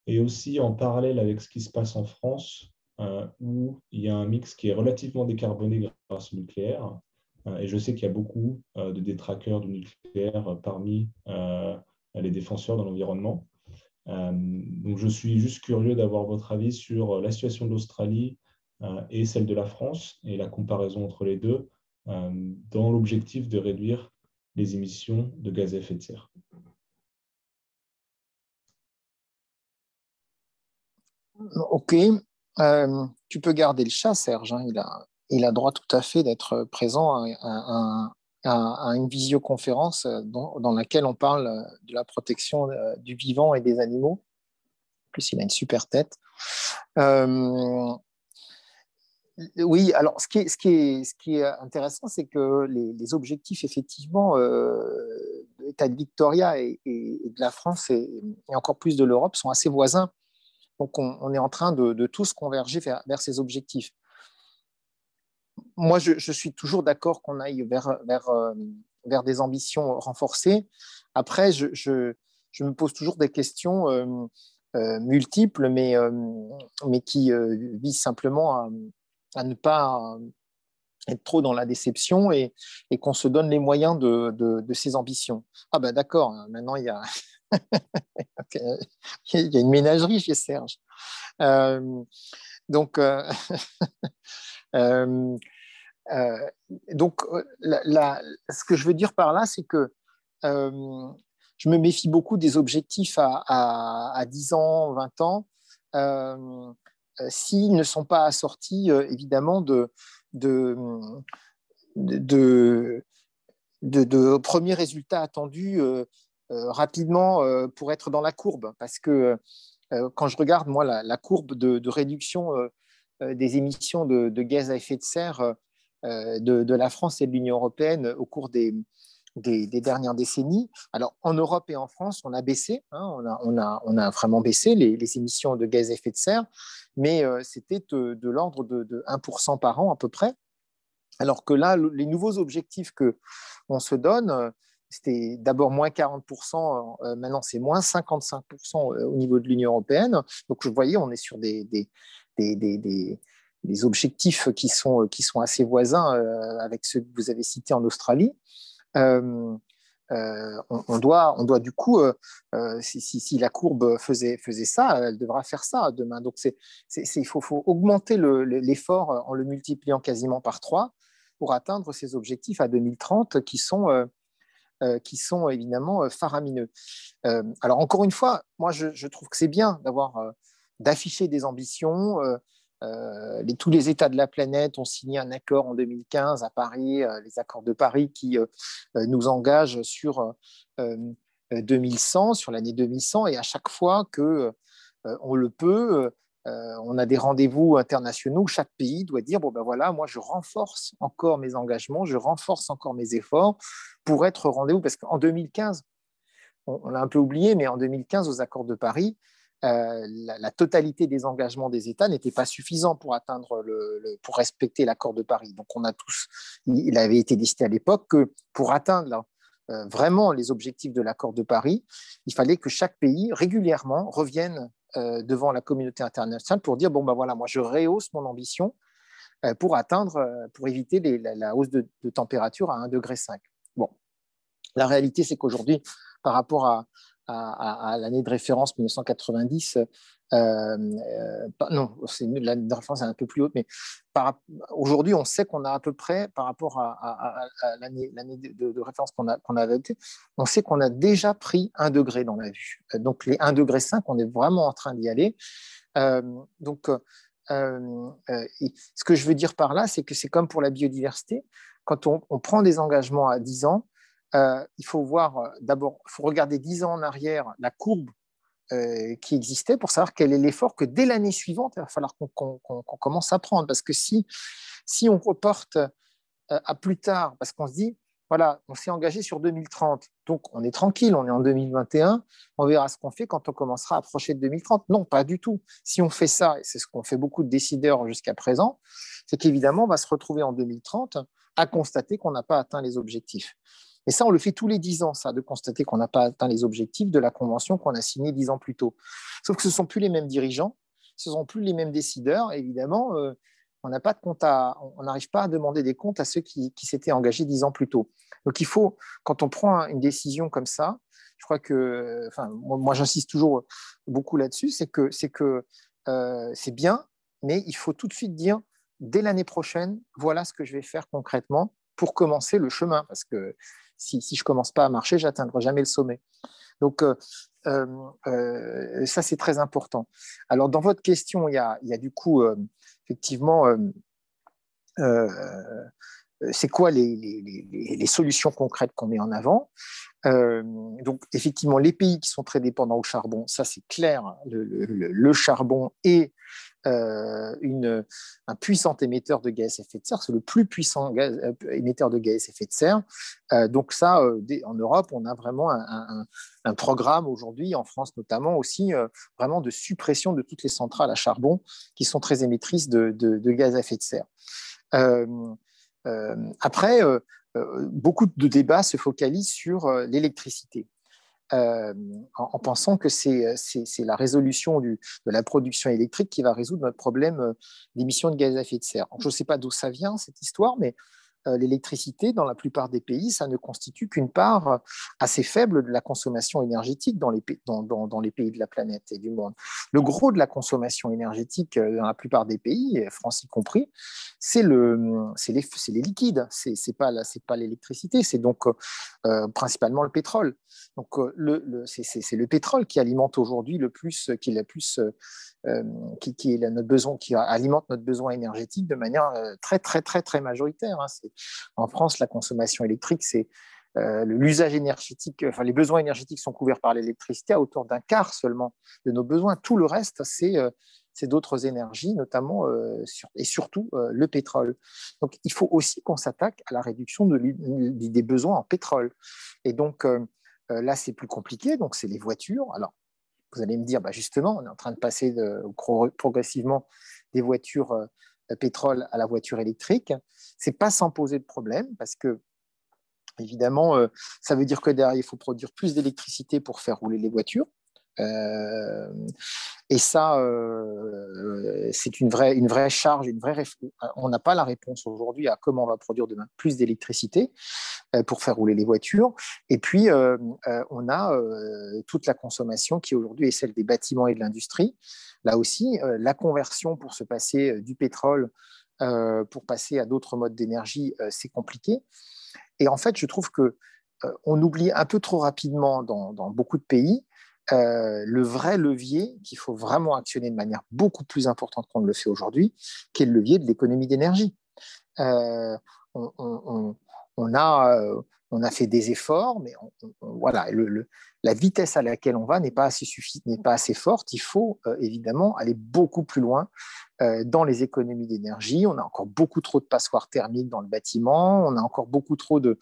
et aussi en parallèle avec ce qui se passe en France, où il y a un mix qui est relativement décarboné grâce au nucléaire. Et je sais qu'il y a beaucoup de détraqueurs du nucléaire parmi les défenseurs de l'environnement. Donc, je suis juste curieux d'avoir votre avis sur la situation de l'Australie et celle de la France et la comparaison entre les deux dans l'objectif de réduire les émissions de gaz à effet de serre. Ok, tu peux garder le chat, Serge, hein. Il a droit tout à fait d'être présent à une visioconférence dans laquelle on parle de la protection du vivant et des animaux. En plus, il a une super tête. Oui, alors ce qui est intéressant, c'est que les objectifs, effectivement, de l'État de Victoria et de la France et encore plus de l'Europe sont assez voisins. Donc, on est en train de tous converger vers ces objectifs. Moi, je suis toujours d'accord qu'on aille vers des ambitions renforcées. Après, je me pose toujours des questions multiples, mais qui visent simplement à ne pas être trop dans la déception et qu'on se donne les moyens de ces ambitions. Ah ben d'accord, maintenant il y a il y a une ménagerie chez Serge. Donc, ce que je veux dire par là, c'est que je me méfie beaucoup des objectifs à 10 ans, 20 ans, s'ils ne sont pas assortis, évidemment, de premiers résultats attendus rapidement pour être dans la courbe. Parce que quand je regarde, moi, la courbe de réduction des émissions de gaz à effet de serre de la France et de l'Union européenne au cours des des dernières décennies. Alors, en Europe et en France, on a baissé, hein, on a vraiment baissé les émissions de gaz à effet de serre, mais c'était de l'ordre de 1% par an à peu près. Alors que là, les nouveaux objectifs qu'on se donne, c'était d'abord moins 40%, maintenant c'est moins 55% au niveau de l'Union européenne. Donc, vous voyez, on est sur des objectifs qui sont assez voisins avec ceux que vous avez cités en Australie. On doit du coup, si la courbe faisait ça, elle devra faire ça demain. Donc, il faut augmenter l'effort en le multipliant quasiment par 3 pour atteindre ces objectifs à 2030 qui sont évidemment faramineux. Alors, encore une fois, moi, je trouve que c'est bien d'afficher des ambitions. Tous les États de la planète ont signé un accord en 2015 à Paris, les accords de Paris qui nous engagent sur 2100, sur l'année 2100, et à chaque fois que on le peut, on a des rendez-vous internationaux où chaque pays doit dire bon ben voilà, moi je renforce encore mes engagements, je renforce encore mes efforts pour être au rendez-vous, parce qu'en 2015, on l'a un peu oublié, mais en 2015 aux accords de Paris, la totalité des engagements des États n'était pas suffisant pour atteindre pour respecter l'accord de Paris. Donc il avait été décidé à l'époque que pour atteindre vraiment les objectifs de l'accord de Paris, il fallait que chaque pays régulièrement revienne devant la communauté internationale pour dire bon ben voilà, moi je rehausse mon ambition pour éviter la hausse de température à 1,5 degré. Bon, la réalité c'est qu'aujourd'hui, par rapport à l'année de référence 1990, non, l'année de référence est un peu plus haute, mais aujourd'hui, on sait qu'on a à peu près, par rapport à l'année de référence qu'on a adoptée, on sait qu'on a déjà pris 1 degré dans la vue. Donc, les 1,5 degré, on est vraiment en train d'y aller. Ce que je veux dire par là, c'est que c'est comme pour la biodiversité. Quand on prend des engagements à 10 ans, il faut voir d'abord, il faut regarder 10 ans en arrière la courbe qui existait pour savoir quel est l'effort que dès l'année suivante, il va falloir qu'on commence à prendre. Parce que si on reporte à plus tard, parce qu'on se dit, voilà, on s'est engagé sur 2030, donc on est tranquille, on est en 2021, on verra ce qu'on fait quand on commencera à approcher de 2030. Non, pas du tout. Si on fait ça, et c'est ce qu'ont fait beaucoup de décideurs jusqu'à présent, c'est qu'évidemment, on va se retrouver en 2030 à constater qu'on n'a pas atteint les objectifs. Et ça, on le fait tous les 10 ans, ça, de constater qu'on n'a pas atteint les objectifs de la convention qu'on a signée 10 ans plus tôt. Sauf que ce ne sont plus les mêmes dirigeants, ce ne sont plus les mêmes décideurs. Évidemment, on n'a pas de compte on n'arrive pas à demander des comptes à ceux qui s'étaient engagés 10 ans plus tôt. Donc, il faut, quand on prend une décision comme ça, je crois que, moi j'insiste toujours beaucoup là-dessus, c'est que c'est bien, mais il faut tout de suite dire, dès l'année prochaine, voilà ce que je vais faire concrètement pour commencer le chemin, parce que si je ne commence pas à marcher, je n'atteindrai jamais le sommet. Donc, ça, c'est très important. Alors, dans votre question, il y a du coup, effectivement, c'est quoi les solutions concrètes qu'on met en avant. Donc, effectivement, les pays qui sont très dépendants au charbon, ça, c'est clair, le charbon est un puissant émetteur de gaz à effet de serre, c'est le plus puissant émetteur de gaz à effet de serre. Donc ça, en Europe, on a vraiment un programme aujourd'hui, en France notamment aussi, vraiment de suppression de toutes les centrales à charbon qui sont très émettrices de gaz à effet de serre. Après, beaucoup de débats se focalisent sur l'électricité. En pensant que c'est la résolution de la production électrique qui va résoudre notre problème d'émissions de gaz à effet de serre. Donc, je ne sais pas d'où ça vient, cette histoire, mais l'électricité, dans la plupart des pays, ça ne constitue qu'une part assez faible de la consommation énergétique dans les pays de la planète et du monde. Le gros de la consommation énergétique dans la plupart des pays, France y compris, c'est les liquides, c'est pas l'électricité, c'est donc principalement le pétrole. Donc c'est le pétrole qui alimente aujourd'hui qui alimente notre besoin énergétique de manière très très très très majoritaire. En France, la consommation électrique, c'est l'usage énergétique, enfin les besoins énergétiques sont couverts par l'électricité à hauteur d'1/4 seulement de nos besoins. Tout le reste, c'est c'est d'autres énergies, notamment et surtout le pétrole. Donc, il faut aussi qu'on s'attaque à la réduction des besoins en pétrole. Et donc, là, c'est plus compliqué, donc c'est les voitures. Alors, vous allez me dire, justement, on est en train de passer progressivement des voitures pétrole à la voiture électrique. Ce n'est pas sans poser de problème, parce que, évidemment, ça veut dire que derrière, il faut produire plus d'électricité pour faire rouler les voitures. Et ça, c'est une vraie charge, on n'a pas la réponse aujourd'hui à comment on va produire demain plus d'électricité pour faire rouler les voitures. Et puis, on a toute la consommation qui aujourd'hui est celle des bâtiments et de l'industrie. Là aussi, la conversion pour se passer du pétrole, pour passer à d'autres modes d'énergie, c'est compliqué. Et en fait, je trouve qu'on oublie un peu trop rapidement dans beaucoup de pays le vrai levier qu'il faut vraiment actionner de manière beaucoup plus importante qu'on ne le fait aujourd'hui, qui est le levier de l'économie d'énergie. On a fait des efforts, mais voilà, la vitesse à laquelle on va n'est pas assez forte. Il faut évidemment aller beaucoup plus loin dans les économies d'énergie. On a encore beaucoup trop de passoires thermiques dans le bâtiment. On a encore beaucoup trop de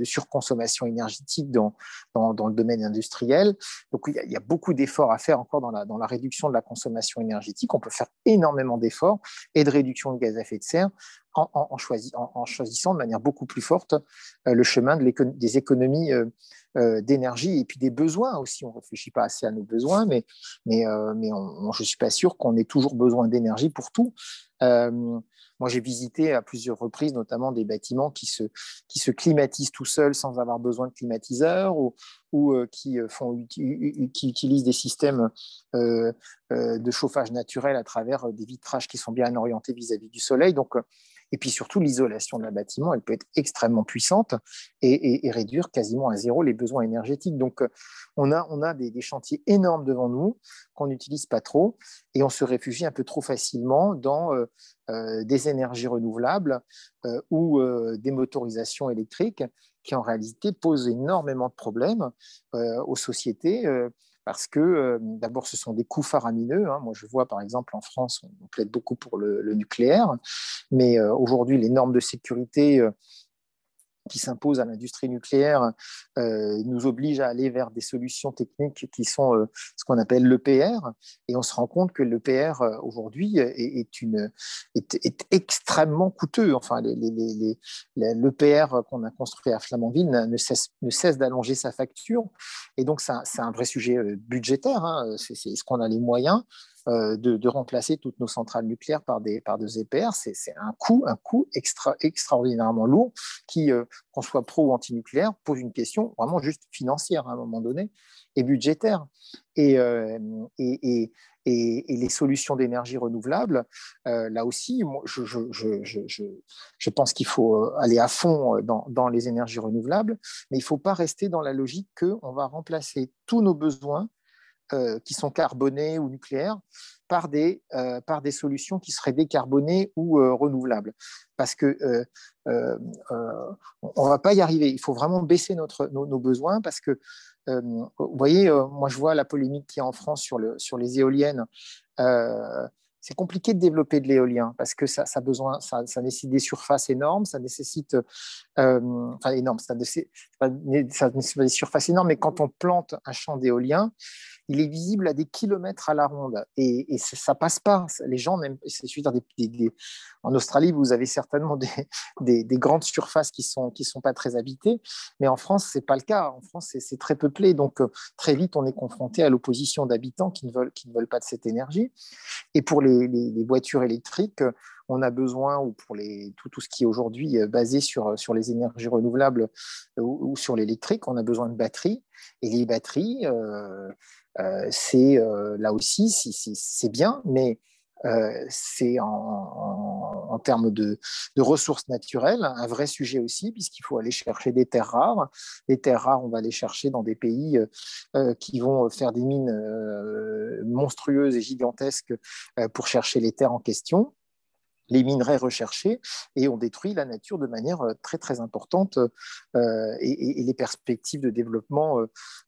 surconsommation énergétique dans le domaine industriel. Donc, il y a beaucoup d'efforts à faire encore dans la réduction de la consommation énergétique. On peut faire énormément d'efforts et de réduction de gaz à effet de serre en choisissant de manière beaucoup plus forte le chemin des économies d'énergie et puis des besoins aussi. On ne réfléchit pas assez à nos besoins, mais je ne suis pas sûr qu'on ait toujours besoin d'énergie pour tout. Moi, j'ai visité à plusieurs reprises, notamment des bâtiments qui se climatisent tout seuls sans avoir besoin de climatiseurs ou qui utilisent des systèmes de chauffage naturel à travers des vitrages qui sont bien orientés vis-à-vis du soleil. Donc, et puis surtout, l'isolation d'un bâtiment, elle peut être extrêmement puissante et réduire quasiment à zéro les besoins énergétiques. Donc, on a des chantiers énormes devant nous qu'on n'utilise pas trop et on se réfugie un peu trop facilement dans des énergies renouvelables ou des motorisations électriques qui, en réalité, posent énormément de problèmes aux sociétés parce que d'abord, ce sont des coûts faramineux. Moi, je vois, par exemple, en France, on plaide beaucoup pour le nucléaire, mais aujourd'hui, les normes de sécurité qui s'imposent à l'industrie nucléaire nous obligent à aller vers des solutions techniques qui sont ce qu'on appelle l'EPR. Et on se rend compte que l'EPR, aujourd'hui, est extrêmement coûteux. Enfin, l'EPR qu'on a construit à Flamanville ne cesse d'allonger sa facture. Et donc, c'est un vrai sujet budgétaire. C'est est-ce qu'on a les moyens de remplacer toutes nos centrales nucléaires par des EPR? C'est un coût extraordinairement lourd qui, qu'on soit pro ou anti-nucléaire, pose une question vraiment juste financière à un moment donné et budgétaire. Et les solutions d'énergie renouvelable, là aussi, moi, je pense qu'il faut aller à fond dans les énergies renouvelables, mais il ne faut pas rester dans la logique qu'on va remplacer tous nos besoins qui sont carbonés ou nucléaires par des solutions qui seraient décarbonées ou renouvelables. Parce que on ne va pas y arriver. Il faut vraiment baisser nos besoins parce que, vous voyez, moi je vois la polémique qu'il y a en France sur les éoliennes. C'est compliqué de développer de l'éolien parce que ça nécessite des surfaces énormes, ça nécessite énorme, ça nécessite des surfaces énormes, mais quand on plante un champ d'éolien, il est visible à des kilomètres à la ronde et ça passe pas. Les gens n'aiment. En Australie, vous avez certainement des grandes surfaces qui sont pas très habitées, mais en France, c'est pas le cas. En France, c'est très peuplé, donc très vite, on est confronté à l'opposition d'habitants qui ne veulent pas de cette énergie. Et pour les voitures électriques, on a besoin, ou pour tout ce qui est aujourd'hui basé sur les énergies renouvelables ou sur l'électrique, on a besoin de batteries. Et les batteries, là aussi, c'est bien, mais c'est en termes de ressources naturelles un vrai sujet aussi, puisqu'il faut aller chercher des terres rares. Les terres rares, on va les chercher dans des pays qui vont faire des mines monstrueuses et gigantesques pour chercher les terres en question. les minerais recherchés, et on détruit la nature de manière très, très importante. Et les perspectives de développement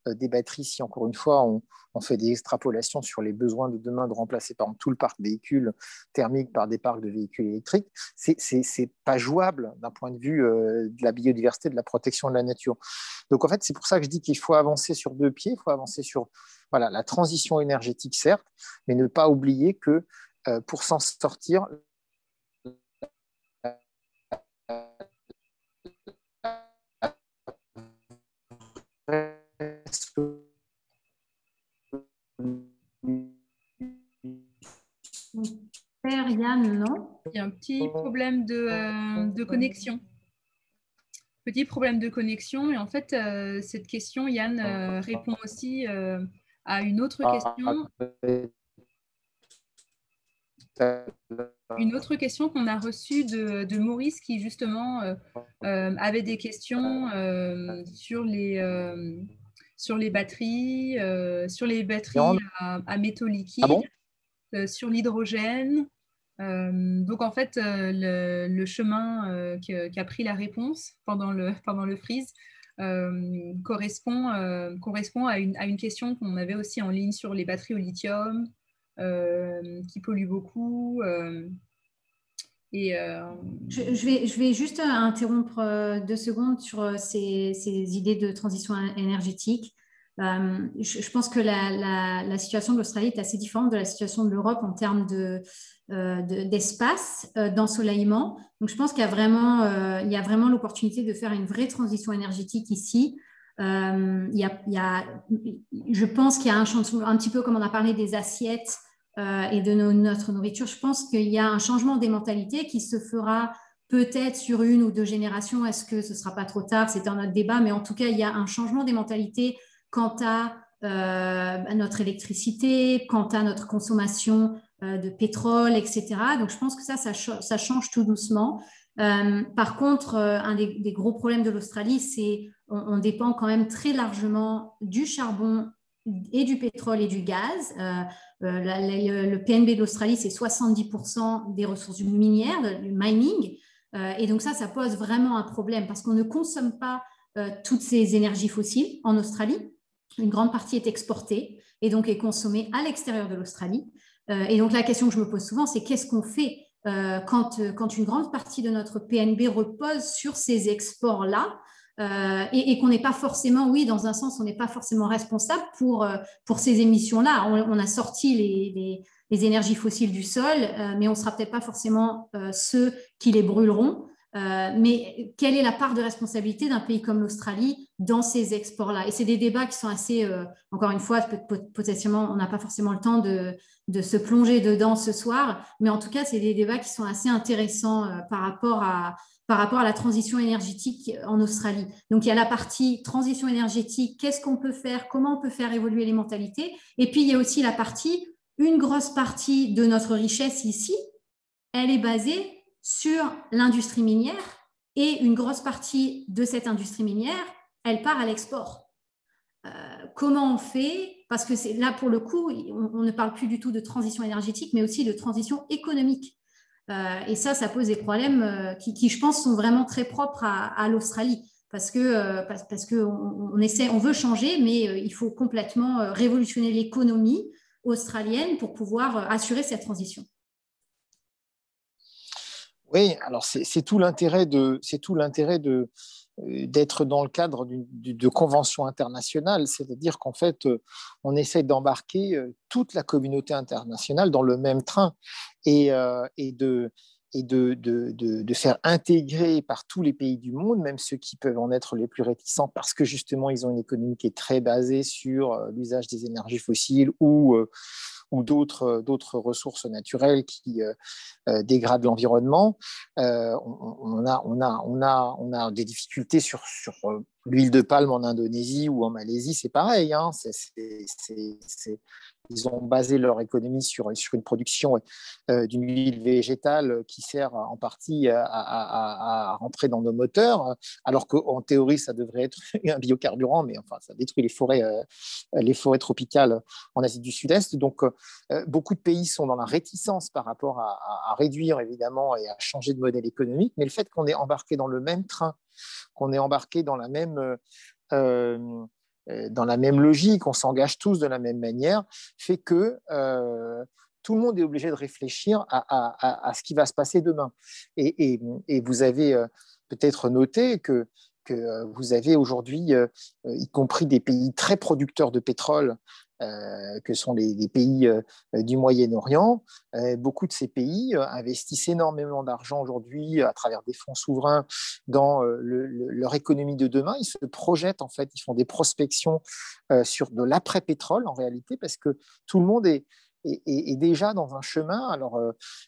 des batteries, si encore une fois, on fait des extrapolations sur les besoins de demain de remplacer par exemple tout le parc de véhicules thermiques par des parcs de véhicules électriques, c'est pas jouable d'un point de vue de la biodiversité, de la protection de la nature. Donc en fait, c'est pour ça que je dis qu'il faut avancer sur deux pieds, il faut avancer sur la transition énergétique, certes, mais ne pas oublier que pour s'en sortir, Père Yann, non? Il y a un petit problème de connexion. Petit problème de connexion. Et en fait, cette question, Yann répond aussi à une autre question. Une autre question qu'on a reçue de Maurice qui justement avait des questions sur les batteries, à métaux liquides, ah bon sur l'hydrogène. Donc en fait, le chemin qu'a pris la réponse pendant le freeze correspond à une question qu'on avait aussi en ligne sur les batteries au lithium qui polluent beaucoup. Je vais juste interrompre 2 secondes sur ces idées de transition énergétique. Je pense que la situation de l'Australie est assez différente de la situation de l'Europe en termes d'espace, d'ensoleillement. Donc, je pense qu'il y a vraiment l'opportunité de faire une vraie transition énergétique ici. Je pense qu'il y a un changement, un petit peu comme on a parlé des assiettes et de notre nourriture. Je pense qu'il y a un changement des mentalités qui se fera peut-être sur 1 ou 2 générations. Est-ce que ce ne sera pas trop tard? C'est un autre débat, mais en tout cas, il y a un changement des mentalités quant à notre électricité, quant à notre consommation de pétrole, etc. Donc, je pense que ça change tout doucement. Par contre, un des gros problèmes de l'Australie, c'est on dépend quand même très largement du charbon et du pétrole et du gaz. Le PNB de l'Australie, c'est 70% des ressources minières, du mining. Et donc ça pose vraiment un problème parce qu'on ne consomme pas toutes ces énergies fossiles en Australie. Une grande partie est exportée et donc est consommée à l'extérieur de l'Australie. Et donc la question que je me pose souvent, c'est qu'est-ce qu'on fait quand une grande partie de notre PNB repose sur ces exports-là et qu'on n'est pas forcément, oui, dans un sens, on n'est pas forcément responsable pour ces émissions-là. On a sorti les énergies fossiles du sol, mais on ne sera peut-être pas forcément ceux qui les brûleront. Mais quelle est la part de responsabilité d'un pays comme l'Australie dans ces exports-là? Et c'est des débats qui sont assez, encore une fois, potentiellement, on n'a pas forcément le temps de se plonger dedans ce soir, mais en tout cas, c'est des débats qui sont assez intéressants par rapport à la transition énergétique en Australie. Donc, il y a la partie transition énergétique, qu'est-ce qu'on peut faire, comment on peut faire évoluer les mentalités. Et puis, il y a aussi la partie, une grosse partie de notre richesse ici, elle est basée sur l'industrie minière et une grosse partie de cette industrie minière, elle part à l'export. Comment on fait? Parce que là, pour le coup, on ne parle plus du tout de transition énergétique, mais aussi de transition économique. Et ça pose des problèmes qui, je pense, sont vraiment très propres à l'Australie. Parce que on veut changer, mais il faut complètement révolutionner l'économie australienne pour pouvoir assurer cette transition. Oui, alors c'est tout l'intérêt d'être dans le cadre de conventions internationales, c'est-à-dire qu'en fait, on essaie d'embarquer toute la communauté internationale dans le même train et de faire intégrer par tous les pays du monde, même ceux qui peuvent en être les plus réticents, parce que justement, ils ont une économie qui est très basée sur l'usage des énergies fossiles ou d'autres ressources naturelles qui dégradent l'environnement. On a des difficultés sur L'huile de palme en Indonésie ou en Malaisie, c'est pareil. Hein. Ils ont basé leur économie sur une production d'une huile végétale qui sert en partie à rentrer dans nos moteurs, alors qu'en théorie, ça devrait être un biocarburant, mais enfin, ça détruit les forêts tropicales en Asie du Sud-Est. Donc, beaucoup de pays sont dans la réticence par rapport à réduire, évidemment, et à changer de modèle économique. Mais le fait qu'on est embarqué dans le même train, qu'on est embarqué dans la même logique, on s'engage tous de la même manière, fait que tout le monde est obligé de réfléchir à ce qui va se passer demain. Et vous avez peut-être noté que vous avez aujourd'hui, y compris des pays très producteurs de pétrole, que sont les pays du Moyen-Orient. Beaucoup de ces pays investissent énormément d'argent aujourd'hui à travers des fonds souverains dans leur économie de demain. Ils se projettent, en fait, ils font des prospections sur de l'après-pétrole, en réalité, parce que tout le monde est déjà dans un chemin. Alors,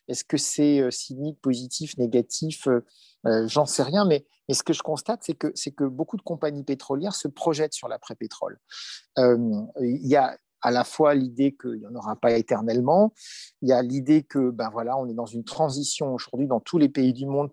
est-ce que c'est cynique, positif, négatif? J'en sais rien, mais ce que je constate, c'est que beaucoup de compagnies pétrolières se projettent sur l'après-pétrole. Il y a à la fois l'idée qu'il n'y en aura pas éternellement, il y a l'idée que voilà, on est dans une transition aujourd'hui dans tous les pays du monde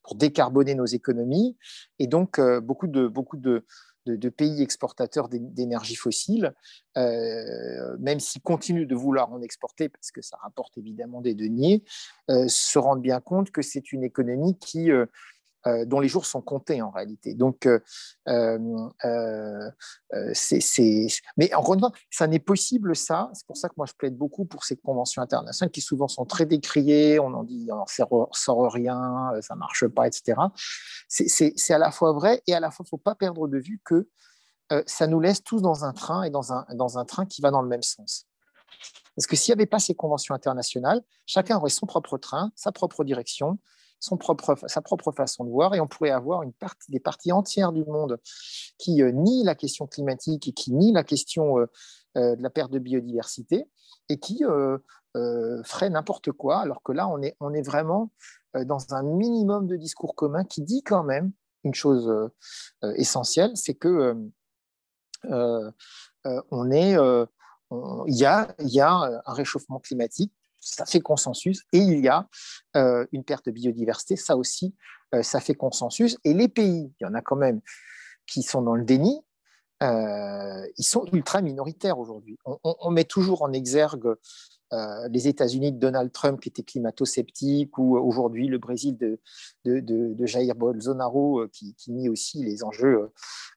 pour décarboner nos économies, et donc beaucoup de pays exportateurs d'énergie fossile, même s'ils continuent de vouloir en exporter parce que ça rapporte évidemment des deniers, se rendent bien compte que c'est une économie dont les jours sont comptés en réalité. Donc, mais encore une fois, ça n'est possible ça. C'est pour ça que moi je plaide beaucoup pour ces conventions internationales qui souvent sont très décriées. On en dit, on n'en sort rien, ça marche pas, etc. C'est à la fois vrai et à la fois, il ne faut pas perdre de vue que ça nous laisse tous dans un train et dans un train qui va dans le même sens. Parce que s'il n'y avait pas ces conventions internationales, chacun aurait son propre train, sa propre direction, sa propre façon de voir, et on pourrait avoir des parties entières du monde qui nient la question climatique et qui nient la question de la perte de biodiversité et qui feraient n'importe quoi, alors que là, on est vraiment dans un minimum de discours commun qui dit quand même une chose essentielle, c'est que il y a un réchauffement climatique, ça fait consensus, et il y a une perte de biodiversité, ça aussi, ça fait consensus. Et les pays, il y en a quand même qui sont dans le déni, ils sont ultra minoritaires aujourd'hui. On met toujours en exergue les États-Unis de Donald Trump qui était climato-sceptique, ou aujourd'hui le Brésil de Jair Bolsonaro qui nie aussi les enjeux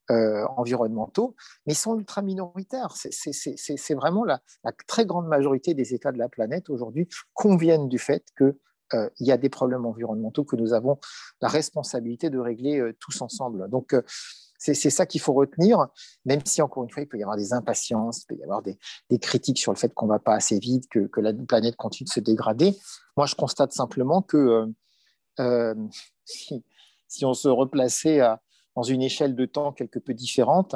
environnementaux, mais ils sont ultra minoritaires. C'est vraiment la très grande majorité des États de la planète aujourd'hui conviennent du fait qu'il y a des problèmes environnementaux que nous avons la responsabilité de régler tous ensemble. Donc, c'est ça qu'il faut retenir, même si, encore une fois, il peut y avoir des impatiences, il peut y avoir des critiques sur le fait qu'on ne va pas assez vite, que la planète continue de se dégrader. Moi, je constate simplement que si on se replaçait dans une échelle de temps quelque peu différente,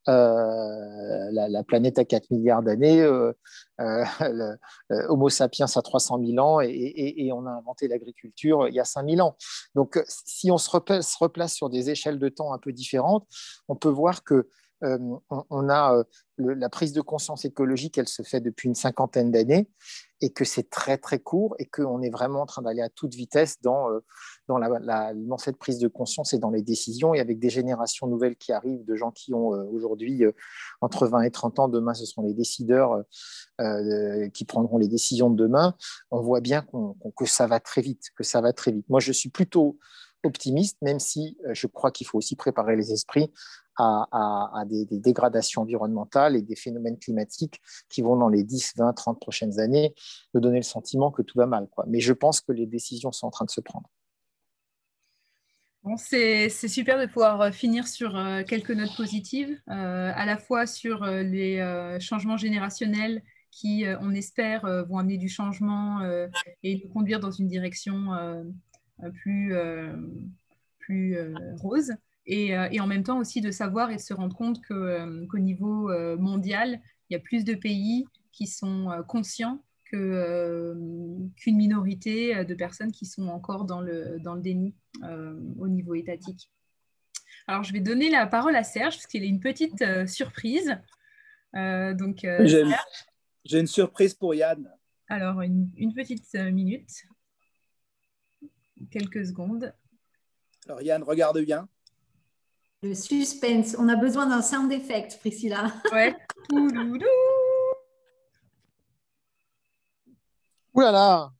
la planète a 4 milliards d'années, Homo sapiens a 300 000 ans et on a inventé l'agriculture il y a 5 000 ans. Donc, si on se replace sur des échelles de temps un peu différentes, on peut voir que on a la prise de conscience écologique, elle se fait depuis une 50aine d'années, et que c'est très très court, et qu'on est vraiment en train d'aller à toute vitesse dans cette prise de conscience et dans les décisions, et avec des générations nouvelles qui arrivent, de gens qui ont aujourd'hui entre 20 et 30 ans, demain ce seront les décideurs qui prendront les décisions de demain. On voit bien que ça va très vite, Moi je suis plutôt optimiste, même si je crois qu'il faut aussi préparer les esprits à des dégradations environnementales et des phénomènes climatiques qui vont, dans les 10, 20, 30 prochaines années, nous donner le sentiment que tout va mal, quoi. Mais je pense que les décisions sont en train de se prendre. Bon, c'est super de pouvoir finir sur quelques notes positives, à la fois sur les changements générationnels qui, on espère, vont amener du changement et nous conduire dans une direction plus rose. Et en même temps aussi de savoir et de se rendre compte qu'au niveau mondial, il y a plus de pays qui sont conscients qu'une minorité de personnes qui sont encore dans le déni au niveau étatique. Alors, je vais donner la parole à Serge parce qu'il a une petite surprise. Donc, j'ai une surprise pour Yann. Alors, une petite minute, quelques secondes. Alors, Yann, regarde bien. Le suspense. On a besoin d'un sound effect, Priscilla. Ouais. Ouloulou. Ouh là là.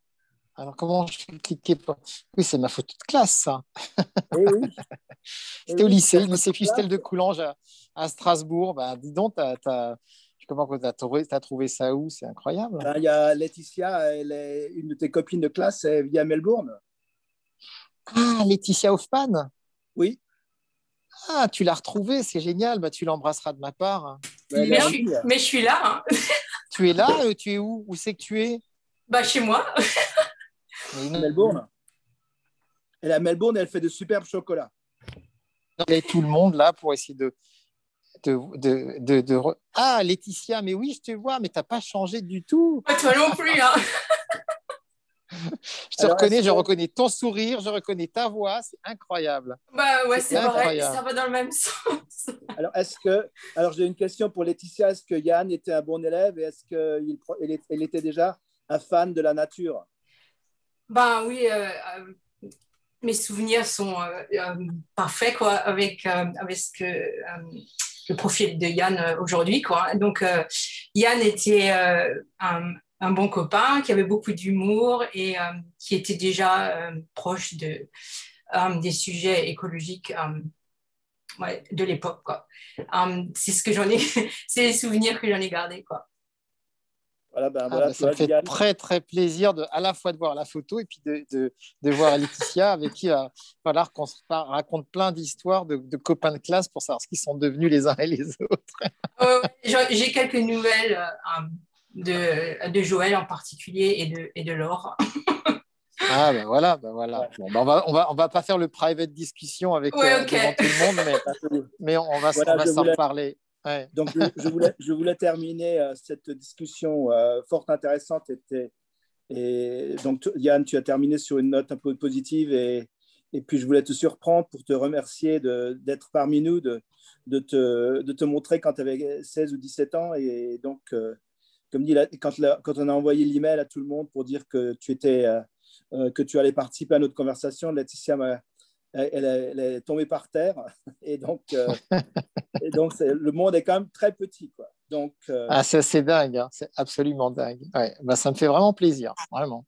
Alors, comment je vais cliquer pour... Oui, c'est ma photo de classe, ça. Oui. C'était au lycée Fustel de Coulanges à Strasbourg. Bah, dis donc, comment tu as trouvé ça où? C'est incroyable. Il y a Laetitia, une de tes copines de classe, elle vit à Melbourne. Ah, Laetitia Hoffman. Oui. Ah, tu l'as retrouvée, c'est génial. Bah, tu l'embrasseras de ma part. Ouais, mais je suis là. Hein. Tu es là? Tu es où? Où c'est que tu es? Bah, chez moi. Melbourne. Elle est à Melbourne et elle fait de superbes chocolats. Et tout le monde là pour essayer Ah, Laetitia, mais oui, je te vois, mais tu n'as pas changé du tout. Pas toi non plus. Hein. Je te reconnais, je reconnais ton sourire, je reconnais ta voix, c'est incroyable. Bah ouais, c'est pareil, ça va dans le même sens. Alors j'ai une question pour Laetitia. Est-ce que Yann était un bon élève et est-ce qu'il était déjà un fan de la nature? Ben oui, mes souvenirs sont parfaits quoi, avec le profil de Yann aujourd'hui. Quoi. Donc Yann était un bon copain qui avait beaucoup d'humour et qui était déjà proche des sujets écologiques de l'époque. Quoi. C'est ce que j'en ai, c'est les souvenirs que j'en ai gardés. Quoi. Ça me fait très très plaisir à la fois de voir la photo et puis de voir Laetitia avec qui il va falloir qu'on se raconte plein d'histoires de copains de classe pour savoir ce qu'ils sont devenus les uns et les autres. J'ai quelques nouvelles de Joël en particulier et de Laure. Ah ben voilà. Bon, on va pas faire le private discussion avec devant tout le monde, mais on va s'en reparler. Ouais. Donc, je voulais terminer cette discussion fort intéressante. Et donc, Yann, tu as terminé sur une note un peu positive. Et puis, je voulais te surprendre pour te remercier d'être parmi nous, de te montrer quand tu avais 16 ou 17 ans. Et donc, comme dit, quand on a envoyé l'email à tout le monde pour dire que que tu allais participer à notre conversation, Laetitia elle est tombée par terre. Et donc, le monde est quand même très petit. Quoi. Donc, c'est dingue, hein. C'est absolument dingue. Ouais. Ça me fait vraiment plaisir, vraiment.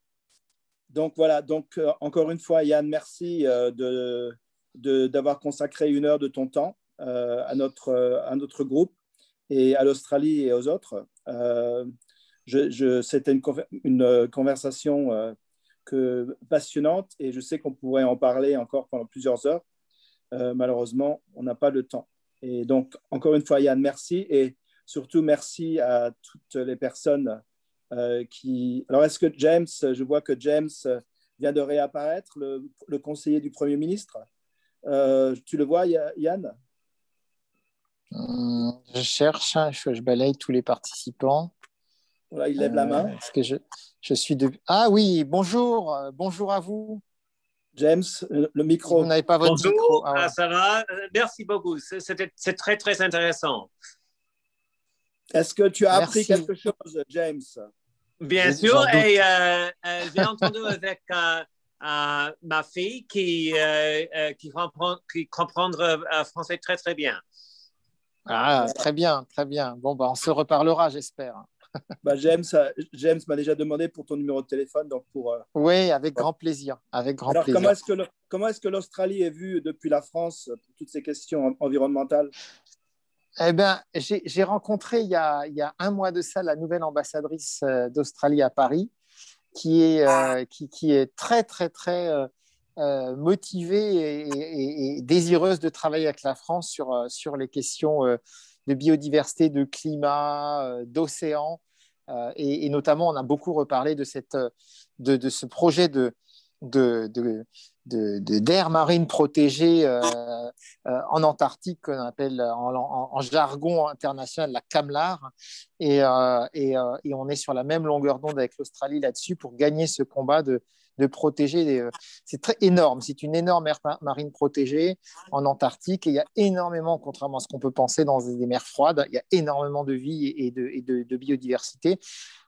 Donc, voilà. Donc, encore une fois, Yann, merci d'avoir consacré 1 heure de ton temps à notre groupe et à l'Australie et aux autres. C'était une conversation passionnante et je sais qu'on pourrait en parler encore pendant plusieurs heures. Malheureusement, on n'a pas le temps. Et donc, encore une fois, Yann, merci. Et surtout, merci à toutes les personnes qui... Alors, est-ce que James, je vois que James vient de réapparaître, le conseiller du Premier ministre. Tu le vois, Yann? Je cherche, je balaye tous les participants. Voilà, il lève la main. Est-ce que je suis de... Ah oui, bonjour à vous. James, le micro. Vous n'avez pas votre micro. Bonjour, ça va? Merci beaucoup. C'est très, très intéressant. Est-ce que tu as appris quelque chose, James? Bien sûr, et j'ai entendu avec ma fille qui comprend français très, très bien. Ah, très bien. Bon, on se reparlera, j'espère. James m'a déjà demandé pour ton numéro de téléphone. Donc oui, avec grand plaisir. Alors, comment est-ce que l'Australie est vue depuis la France pour toutes ces questions environnementales? Eh bien, j'ai rencontré il y a 1 mois de ça la nouvelle ambassadrice d'Australie à Paris, qui est très, très, très motivée et désireuse de travailler avec la France sur les questions de biodiversité, de climat, d'océan. Et notamment, on a beaucoup reparlé de ce projet de d'aires marines protégées en Antarctique, qu'on appelle en jargon international la CAMLAR. Et on est sur la même longueur d'onde avec l'Australie là-dessus pour gagner ce combat de protéger. C'est très énorme. C'est une énorme aire marine protégée en Antarctique. Et il y a énormément, contrairement à ce qu'on peut penser dans des mers froides, il y a énormément de vie et de biodiversité.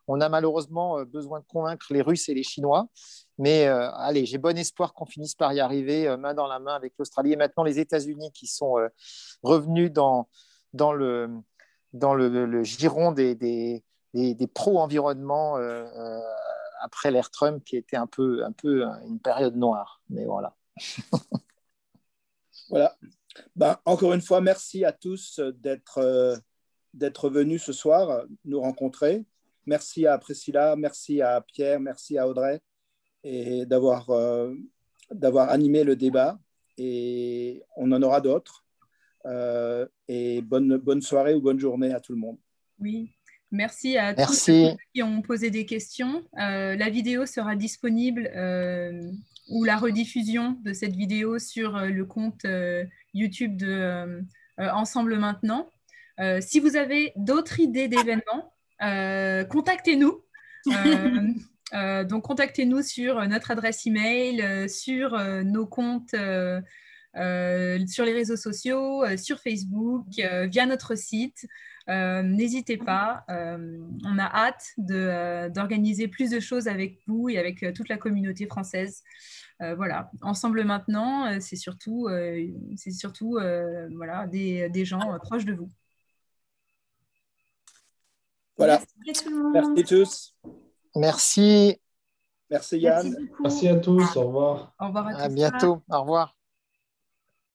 On a malheureusement besoin de convaincre les Russes et les Chinois. Mais allez, j'ai bon espoir qu'on finisse par y arriver main dans la main avec l'Australie. Et maintenant, les États-Unis qui sont revenus dans le giron des pro-environnement après l'ère Trump, qui était un peu une période noire. Mais voilà. Voilà. Encore une fois, merci à tous d'être venus ce soir nous rencontrer. Merci à Priscilla, merci à Pierre, merci à Audrey et d'avoir animé le débat. Et on en aura d'autres. Et bonne soirée ou bonne journée à tout le monde. Oui, merci à tous ceux qui ont posé des questions. La vidéo sera disponible ou la rediffusion de cette vidéo sur le compte YouTube de Ensemble Maintenant. Si vous avez d'autres idées d'événements, contactez-nous. Donc, contactez-nous sur notre adresse email, sur nos comptes sur les réseaux sociaux, sur Facebook, via notre site. N'hésitez pas. On a hâte d'organiser plus de choses avec vous et avec toute la communauté française. Voilà. Ensemble Maintenant, c'est surtout voilà, des gens proches de vous. Voilà. Merci tous. Merci. Merci Yann. Merci à tous. Au revoir. Au revoir à tous. À bientôt. Au revoir.